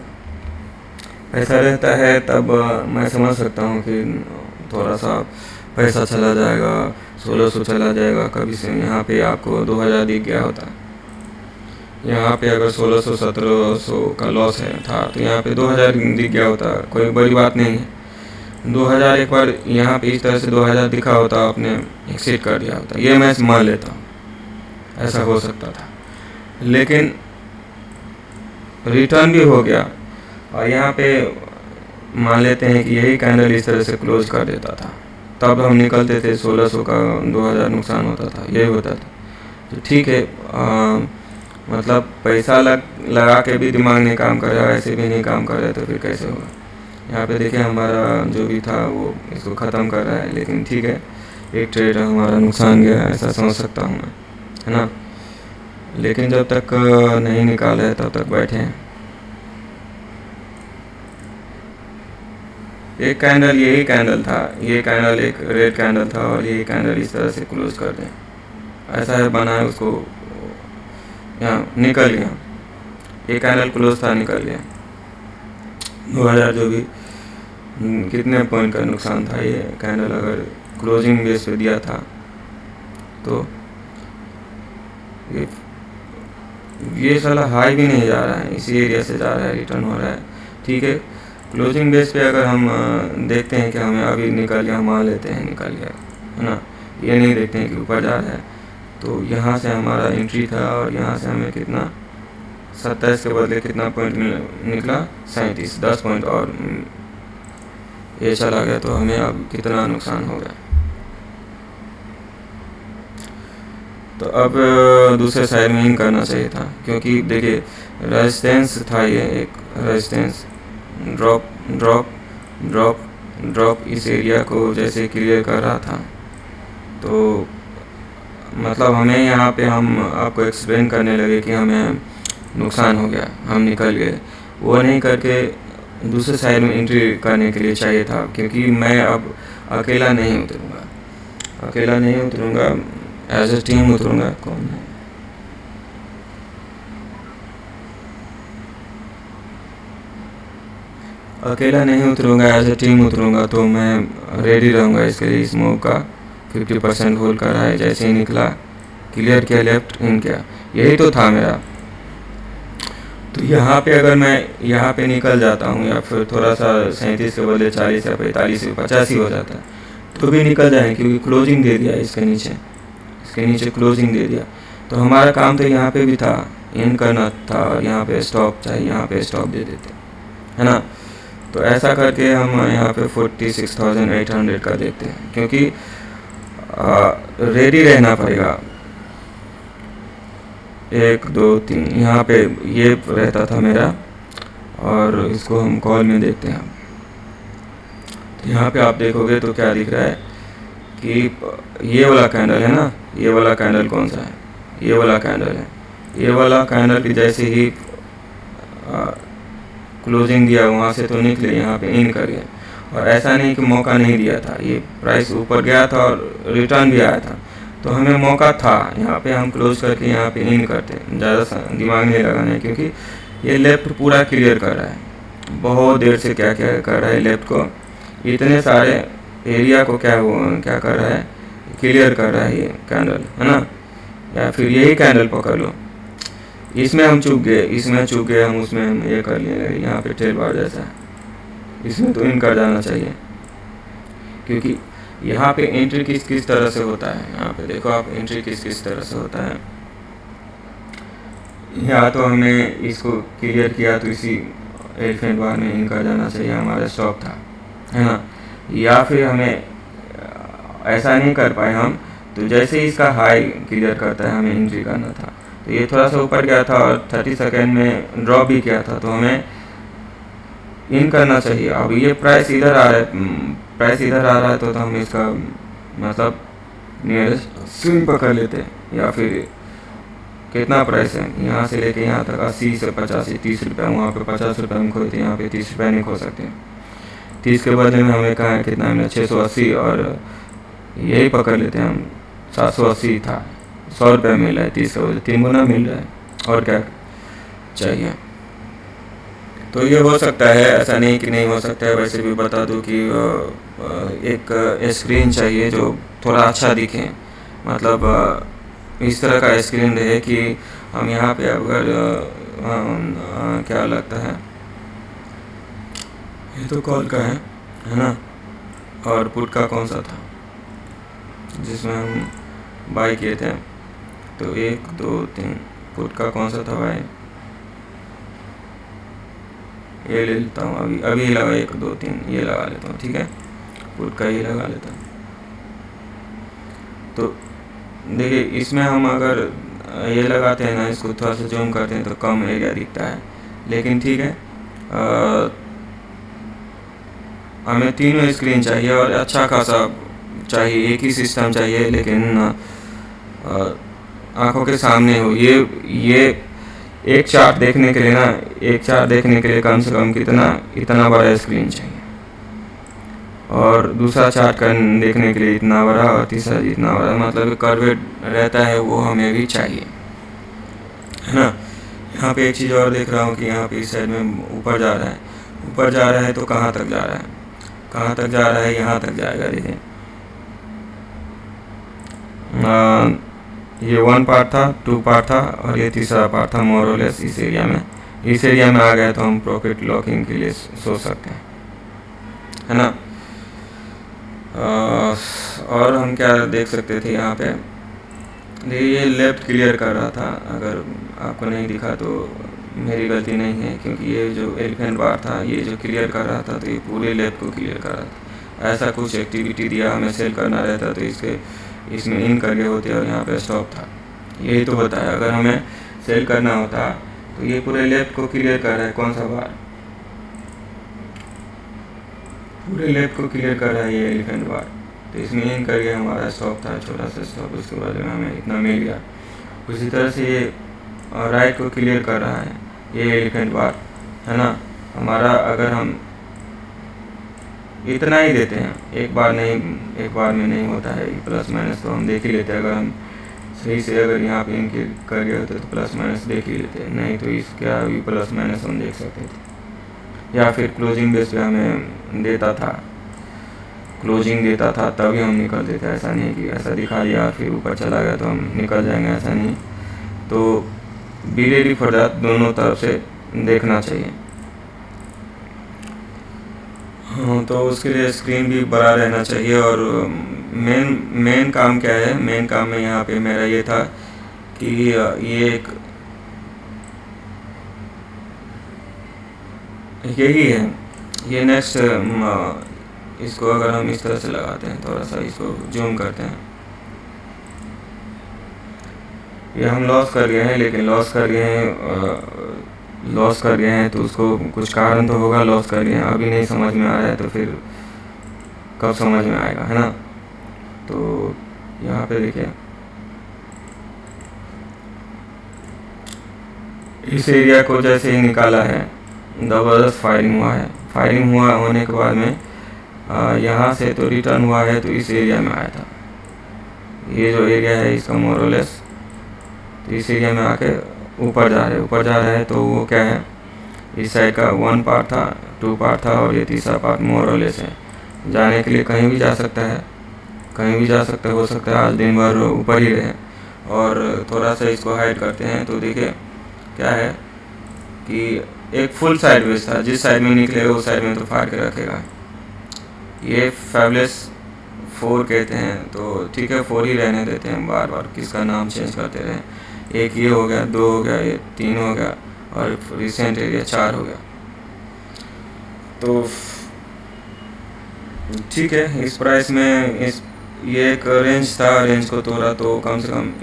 पैसा रहता है तब मैं समझ सकता हूँ कि थोड़ा सा पैसा चला जाएगा, 1600 चला जाएगा कभी से। यहाँ पे आपको 2000 दिख गया होता, यहाँ पे अगर 1600-1700 का लॉस है था तो यहाँ पे 2000 दिख गया होता, कोई बड़ी बात नहीं है। 2000 एक बार यहाँ पे इस तरह से 2000 दिखा होता, आपने एक्सिट कर दिया होता, ये मैं मान लेता हूँ, ऐसा हो सकता था। लेकिन रिटर्न भी हो गया और यहाँ पे मान लेते हैं कि यही कैंडल इस तरह से क्लोज कर देता था, तब हम निकलते थे 1600 का 2000 नुकसान होता था, यही होता था। तो ठीक है, मतलब पैसा लगा के भी दिमाग नहीं काम कर रहा, ऐसे भी नहीं काम कर रहा है तो फिर कैसे होगा। यहाँ पे देखिए हमारा जो भी था वो इसको ख़त्म कर रहा है, लेकिन ठीक है, एक ट्रेड हमारा नुकसान गया, ऐसा समझ सकता हूँ मैं, है ना। लेकिन जब तक नहीं निकाला है तब तक बैठे हैं। एक कैंडल, यही कैंडल था, ये कैंडल एक रेड कैंडल था और यही कैंडल इस तरह से क्लोज कर दें, ऐसा है बना है, उसको यहाँ निकल गया, ये कैंडल क्लोज था, निकल गया। 2000 जो भी कितने पॉइंट का नुकसान था, ये कैंडल अगर क्लोजिंग बेस पे दिया था तो ये साला हाई भी नहीं जा रहा है, इसी एरिया से जा रहा है, रिटर्न हो रहा है, ठीक है। क्लोजिंग बेस पे अगर हम देखते हैं कि हमें अभी निकल गया, मान लेते हैं निकल गया, है ना, ये नहीं देखते हैं कि ऊपर जा रहा है। तो यहाँ से हमारा एंट्री था और यहाँ से हमें कितना 27 के बदले कितना पॉइंट निकला, 37, 10 पॉइंट और ये चला गया, तो हमें अब कितना नुकसान हो गया। तो अब दूसरे साइड में इन करना चाहिए था, क्योंकि देखिए रेजिस्टेंस था, ये एक resistance, drop drop drop drop इस एरिया को जैसे क्लियर कर रहा था। तो मतलब हमें यहाँ पे हम आपको एक्सप्लेन करने लगे कि हमें नुकसान हो गया, हम निकल गए, वो नहीं करके दूसरे साइड में एंट्री करने के लिए चाहिए था। क्योंकि मैं अब अकेला नहीं उतरूँगा, एज ए टीम उतरूँगा। कौन है? अकेला नहीं उतरूँगा, एज ए टीम उतरूँगा, तो मैं रेडी रहूँगा इसके लिए। इस मूव का 50% होल्ड कर रहा है, जैसे ही निकला क्लियर किया, लेफ्ट इन किया, यही तो था मेरा। तो यहाँ पे अगर मैं यहाँ पे निकल जाता हूँ या फिर थोड़ा सा 37 के बदले 40 या 45 या 85 हो जाता है तो भी निकल जाए, क्योंकि क्लोजिंग दे दिया इसके नीचे क्लोजिंग दे दिया। तो हमारा काम तो यहाँ पे भी था, इन करना था, और यहाँ पे स्टॉप चाहिए, यहाँ पे स्टॉप दे देते, है ना। तो ऐसा करके हम यहाँ पे 46,800 का देखते हैं, क्योंकि रेडी रहना पड़ेगा। 1 2 3 यहाँ पे ये रहता था मेरा, और इसको हम कॉल में देखते हैं। तो यहाँ पे आप देखोगे तो क्या दिख रहा है कि ये वाला कैंडल है ना, ये वाला कैंडल कौन सा है, ये वाला कैंडल है। ये वाला कैंडल की जैसे ही क्लोजिंग दिया वहाँ से तो निकले, यहाँ पे इन कर गया। और ऐसा नहीं कि मौका नहीं दिया था, ये प्राइस ऊपर गया था और रिटर्न भी आया था, तो हमें मौका था यहाँ पे हम क्लोज करके यहाँ पे इन करते, ज़्यादा दिमाग नहीं लगाना है। क्योंकि ये लेफ्ट पूरा क्लियर कर रहा है, बहुत देर से क्या क्या कर रहा है, लेफ्ट को इतने सारे एरिया को क्या कर रहा है, क्लियर कर रहा है ये कैंडल, है ना। या फिर यही कैंडल पकड़ लो, इसमें हम चूक गए, हम उसमें हम ये कर लिए, यहाँ पे टेल बार जैसा है, इसमें तो इन कर जाना चाहिए, क्योंकि यहाँ पे एंट्री किस किस तरह से होता है। यहाँ पे देखो आप, एंट्री किस किस तरह से होता है। या तो हमने इसको क्लियर किया तो इसी एलिफेंट बार में इन कर जाना चाहिए, हमारा स्टॉप था, है ना। या फिर हमें ऐसा नहीं कर पाए हम, तो जैसे ही इसका हाई क्लियर करता है हमें एंट्री करना था, तो ये थोड़ा सा ऊपर गया था और 30 सेकेंड में ड्रॉप भी किया था, तो हमें इन करना चाहिए। अब ये प्राइस इधर आ रहा है, तो हम इसका मतलब नियरेस्ट स्विंग पकड़ लेते, या फिर कितना प्राइस है यहाँ से लेके यहाँ तक 80 से 85 30 रुपये, वहाँ पे 50 रुपये हम खोते, यहाँ पे 30 रुपये नहीं खो सकते। 30 के बदले में हमें कहाँ कितना मिला, 680, और यही पकड़ लेते हैं हम, 780 था, 100 रुपये मिल रहा है, 30 के बदले 3 गुना मिल रहा है, और क्या चाहिए। तो ये हो सकता है, ऐसा नहीं कि नहीं हो सकता है। वैसे भी बता दूं कि एक स्क्रीन चाहिए जो थोड़ा अच्छा दिखे, मतलब इस तरह का स्क्रीन रहे कि हम यहाँ पे अगर क्या लगता है, ये तो कॉल का है ना, और पुट का कौन सा था जिसमें हम बाई किए थे, तो 1 2 3, पुट का कौन सा था भाई, ये ले लेता हूँ, अभी लगा 1 2 3, ये लगा लेता हूँ, ठीक है, पुट का ये लगा लेता हूँ। तो देखिए, इसमें हम अगर ये लगाते हैं ना, इसको थोड़ा सा जूम करते हैं तो कम एरिया दिखता है, लेकिन ठीक है, हमें तीनों स्क्रीन चाहिए और अच्छा खासा चाहिए, एक ही सिस्टम चाहिए, लेकिन आंखों के सामने हो। ये एक चार्ट देखने के लिए ना, कम से कम इतना बड़ा स्क्रीन चाहिए, और दूसरा चार्ट देखने के लिए इतना बड़ा, और तीसरा इतना बड़ा, मतलब कर्वेड रहता है वो हमें भी चाहिए, है ना। यहाँ पे एक चीज़ और देख रहा हूँ कि यहाँ पे इस साइड में ऊपर जा रहा है, तो कहाँ तक जा रहा है, यहाँ तक जाएगा। देखिए, ये 1 पार्ट था, 2 पार्ट था, और ये तीसरा पार्ट था, मोर और लेस इस एरिया में आ गया, तो हम प्रॉफिट लॉकिंग के लिए सोच सकते हैं, है ना। और हम क्या देख सकते थे यहाँ पे, देखिए ये लेफ्ट क्लियर कर रहा था, अगर आपको नहीं दिखा तो मेरी गलती नहीं है, क्योंकि ये जो एलिफेंट बार था, ये जो क्लियर कर रहा था, तो ये पूरे लेफ्ट को क्लियर कर रहा था। ऐसा कुछ एक्टिविटी दिया, हमें सेल करना रहता, तो इसमें इन करके होते, और यहाँ पे स्टॉप था, यही तो बताया। अगर हमें सेल करना होता तो ये पूरे लेफ्ट को क्लियर कर रहा है, कौन सा बार, पूरे लेफ्ट को क्लियर कर रहा है ये एलिफेंट बार, तो इसमें इन करके हमारा स्टॉप था, छोटा सा स्टॉप, उसके बाद में हमें इतना मिल गया। उसी तरह से ये राइट को क्लियर कर रहा है ये एलिफेंट बार, है ना हमारा। अगर हम इतना ही देते हैं, एक बार में नहीं होता है प्लस माइनस, तो हम देख ही लेते हैं। अगर हम सही से अगर यहाँ पे इनके कर गए होते तो प्लस माइनस देख ही लेते, नहीं तो इसका भी प्लस माइनस हम देख सकते थे, या फिर क्लोजिंग बेस पे हमें देता था, तभी हम निकलते थे। ऐसा नहीं कि ऐसा दिखा दिया फिर ऊपर चला गया तो हम निकल जाएंगे, ऐसा नहीं। तो बी रेडी फॉर दैट, दोनों तरफ से देखना चाहिए। हाँ, तो उसके लिए स्क्रीन भी बड़ा रहना चाहिए। और मेन काम क्या है, मेन काम में यहाँ पे मेरा ये था कि यही है, ये नेक्स्ट इसको अगर हम इस तरह से लगाते हैं, थोड़ा सा इसको जूम करते हैं, ये हम लॉस कर गए हैं, लेकिन लॉस कर गए हैं तो उसको कुछ कारण तो होगा, लॉस कर गए हैं, अभी नहीं समझ में आ रहा है, तो फिर कब समझ में आएगा, है ना। तो यहाँ पे देखिए, इस एरिया को जैसे ही निकाला है, ज़बरदस्त फायरिंग हुआ होने के बाद में यहाँ से तो रिटर्न हुआ है, तो इस एरिया में आया था। ये जो एरिया है इसका मोरलेस, तो इस एरिया में आके ऊपर जा रहा है। तो वो क्या है, इस साइड का 1 पार्ट था, 2 पार्ट था, और ये तीसरा पार्ट मोरलेस है। जाने के लिए कहीं भी जा सकता है, हो सकता है आज दिन भर ऊपर ही रहे। और थोड़ा सा इसको हाइड करते हैं, तो देखिए क्या है कि एक फुल साइड वेज था, जिस साइड में निकलेगा उस साइड में तो फाड़ के रखेगा। ये फैबलेस 4 कहते हैं, तो ठीक है 4 ही रहने देते हैं, बार बार किसका नाम चेंज करते रहे। एक ये हो गया, 2 हो गया, ये 3 हो गया, और रिसेंट एरिया 4 हो गया। तो ठीक है, इस प्राइस में ये एक रेंज था, रेंज को तोड़ा तो कम से कम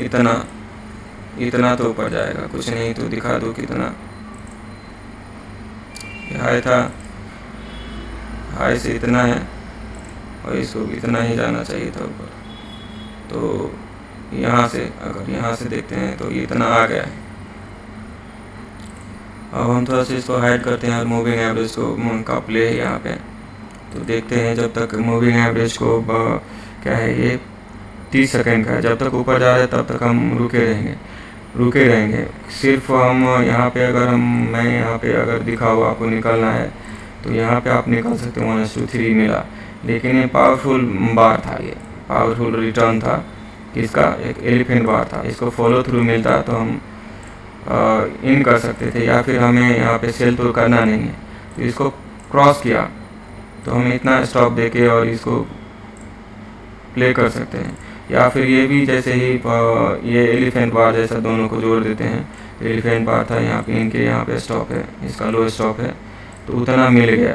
इतना तो ऊपर जाएगा। कुछ नहीं तो दिखा दो कितना हाई था, हाई से इतना है और इसको इतना ही जाना चाहिए था ऊपर। तो यहाँ से अगर यहाँ से देखते हैं तो ये इतना आ गया है। अब हम थोड़ा सा इसको हाइड करते हैं और मूविंग एवरेज को का प्ले है यहाँ पे, तो देखते हैं जब तक मूविंग एवरेज को क्या है ये 30 सेकंड का है, जब तक ऊपर जा रहा है तब तक हम रुके रहेंगे। सिर्फ हम यहाँ पे मैं यहाँ पे अगर दिखाऊँ आपको निकलना है तो यहाँ पे आप निकल सकते हो, 1 2 3 मिला। लेकिन ये पावरफुल बार था, ये पावरफुल रिटर्न था, किसका, एक एलिफेंट बार था। इसको फॉलो थ्रू मिलता तो हम इन कर सकते थे, या फिर हमें यहाँ पे सेल तो करना नहीं है। तो इसको क्रॉस किया तो हम इतना स्टॉप देके और इसको प्ले कर सकते हैं। या फिर ये भी जैसे ही ये एलिफेंट बार जैसा दोनों को जोड़ देते हैं। एलिफेंट बार था यहाँ पे, इनके यहाँ पे स्टॉप है, इसका लो स्टॉप है, तो उतना मिल गया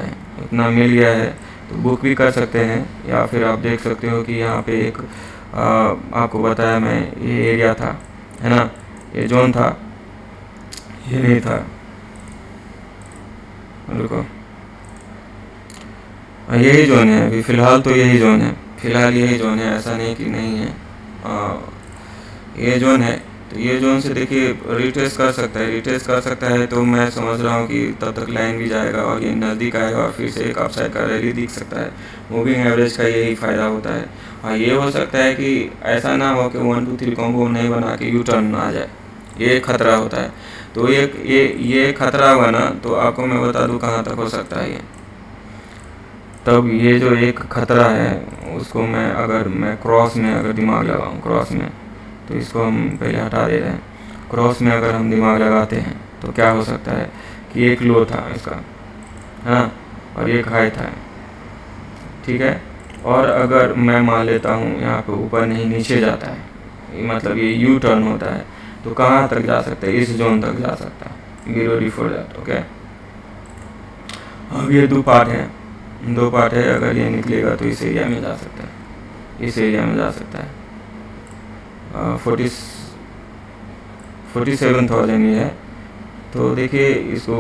है तो बुक भी कर सकते हैं। या फिर आप देख सकते हो कि यहाँ पे एक आपको बताया मैं, ये एरिया था, है ना, ये जोन था, ये नहीं था, रुको, यही जोन है अभी फिलहाल, तो यही जोन है, ऐसा नहीं कि नहीं है, ये जोन है। तो ये जोन से देखिए रिट्रेस कर सकता है, तो मैं समझ रहा हूँ कि तब तक लाइन भी जाएगा और ये नज़दीक आएगा और फिर से एक अपसाइड का रैली दिख सकता है। मूविंग एवरेज का यही फ़ायदा होता है। और ये हो सकता है कि ऐसा ना हो कि 1 2 3 कॉम्बो नहीं बना के यू टर्न आ जाए, ये खतरा होता है। तो ये खतरा हुआ ना, तो आपको मैं बता दूँ कहाँ तक हो सकता है ये। तब ये जो एक खतरा है उसको मैं क्रॉस में अगर दिमाग लगाऊँ, क्रॉस में, तो इसको हम पहले हटा दे रहे हैं। क्रॉस में अगर हम दिमाग लगाते हैं तो क्या हो सकता है कि एक लो था इसका, हाँ, और एक हाई था, ठीक है। और अगर मैं मान लेता हूँ यहाँ पे ऊपर नहीं नीचे जाता है, मतलब ये यू टर्न होता है, तो कहाँ तक जा सकता है, इस जोन तक जा सकता है। Be ready for that, okay. अब ये दो पार्ट है, अगर ये निकलेगा तो इस एरिया में जा सकता है, 47,000 ये है। तो देखिए इसको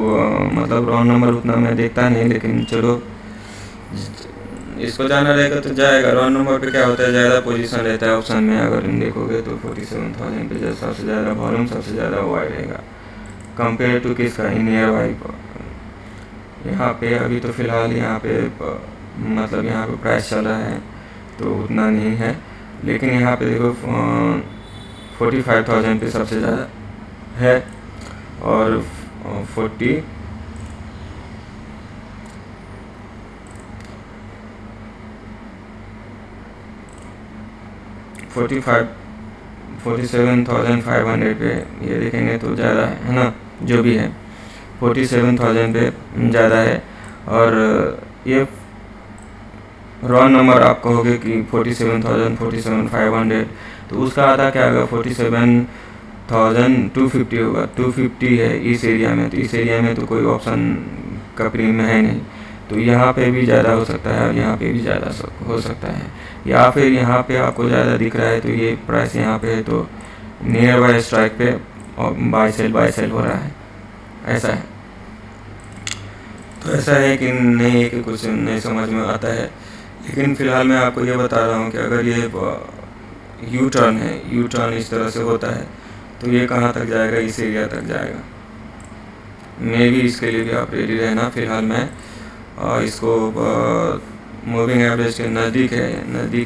मतलब राउंड नंबर उतना मैं देखता नहीं, लेकिन चलो इसको जाना रहेगा तो जाएगा। राउंड नंबर पे क्या होता है, ज़्यादा पोजीशन रहता है ऑप्शन में, अगर देखोगे तो 47,000 पे सबसे ज़्यादा वॉल्यूम, सबसे ज़्यादा वाई रहेगा कंपेयर टू किसका, नियर वाई। यहाँ पे अभी तो फ़िलहाल यहाँ पे मतलब यहाँ पे प्राइस चल रहा है तो उतना नहीं है, लेकिन यहाँ पे देखो 45,000 पे सबसे ज़्यादा है, और 47,500 पे ये देखेंगे तो ज़्यादा है ना, जो भी है 47,000 पे ज़्यादा है। और ये रॉ नंबर आप कहोगे कि 47,000 47,500, तो उसका आधा क्या होगा, 47,250 होगा। 250 है इस एरिया में, तो इस एरिया में तो कोई ऑप्शन का प्रीमियम है नहीं, तो यहाँ पे भी ज़्यादा हो सकता है और यहाँ पे भी ज़्यादा हो सकता है। या फिर यहाँ पे आपको ज़्यादा दिख रहा है तो ये प्राइस यहाँ पे है, तो नियर बाय स्ट्राइक पे और बाय सेल हो रहा है, ऐसा है। तो ऐसा है कि नहीं, कि कुछ नहीं समझ में आता है, लेकिन फ़िलहाल मैं आपको ये बता रहा हूँ कि अगर ये यू टर्न है, यू टर्न इस तरह से होता है, तो ये कहाँ तक जाएगा, इस एरिया तक जाएगा। मे भी इसके लिए भी आप रेडी रहना। फ़िलहाल मैं इसको मूविंग एवरेज के नज़दीक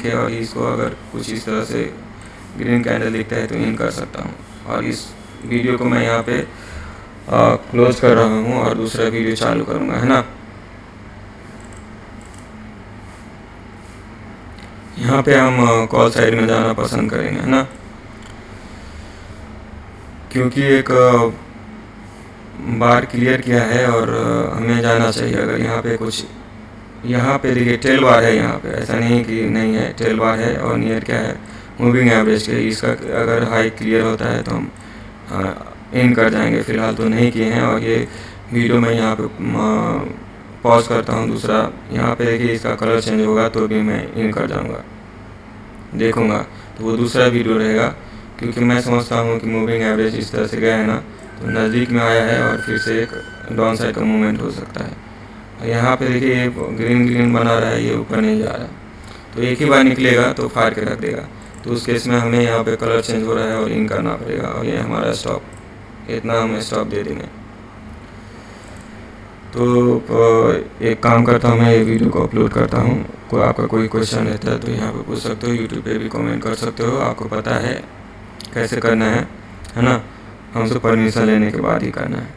है और इसको अगर कुछ इस तरह से ग्रीन कैंडल दिखता है तो इन कर सकता हूँ। और इस वीडियो को मैं यहाँ पे क्लोज कर रहा हूँ और दूसरा वीडियो चालू करूँगा, है ना। यहाँ पे हम कॉल साइड में जाना पसंद करेंगे, है ना, क्योंकि एक बार क्लियर किया है और हमें जाना चाहिए। अगर यहाँ पे कुछ, यहाँ पे देखिए टेल बार है, यहाँ पे ऐसा नहीं कि नहीं है, टेल बार है। और नियर क्या है, मूविंग एवरेज के, इसका अगर हाई क्लियर होता है तो हम इन कर जाएंगे। फ़िलहाल तो नहीं किए हैं। और ये वीडियो मैं यहाँ पे पॉज करता हूँ। दूसरा यहाँ पे देखिए इसका कलर चेंज होगा तो भी मैं इन कर जाऊँगा, देखूँगा, तो वो दूसरा वीडियो रहेगा। क्योंकि मैं समझता हूँ कि मूविंग एवरेज इस तरह से गया है ना, तो नज़दीक में आया है और फिर से एक डाउन साइड का मूवमेंट हो सकता है। और यहाँ पे देखिए ये ग्रीन ग्रीन बना रहा है, ये ऊपर नहीं जा रहा, तो एक ही बार निकलेगा तो फाड़ के रख देगा। तो उस केस में हमें यहाँ पे कलर चेंज हो रहा है और इन करना पड़ेगा। और ये हमारा स्टॉप, इतना हमें स्टॉप दे देंगे। तो एक काम करता हूँ, मैं ये वीडियो को अपलोड करता हूँ। आपका कोई क्वेश्चन रहता है तो यहाँ पे पूछ सकते हो, यूट्यूब पे भी कमेंट कर सकते हो। आपको पता है कैसे करना है ना, हमसे परमिशन लेने के बाद ही करना है।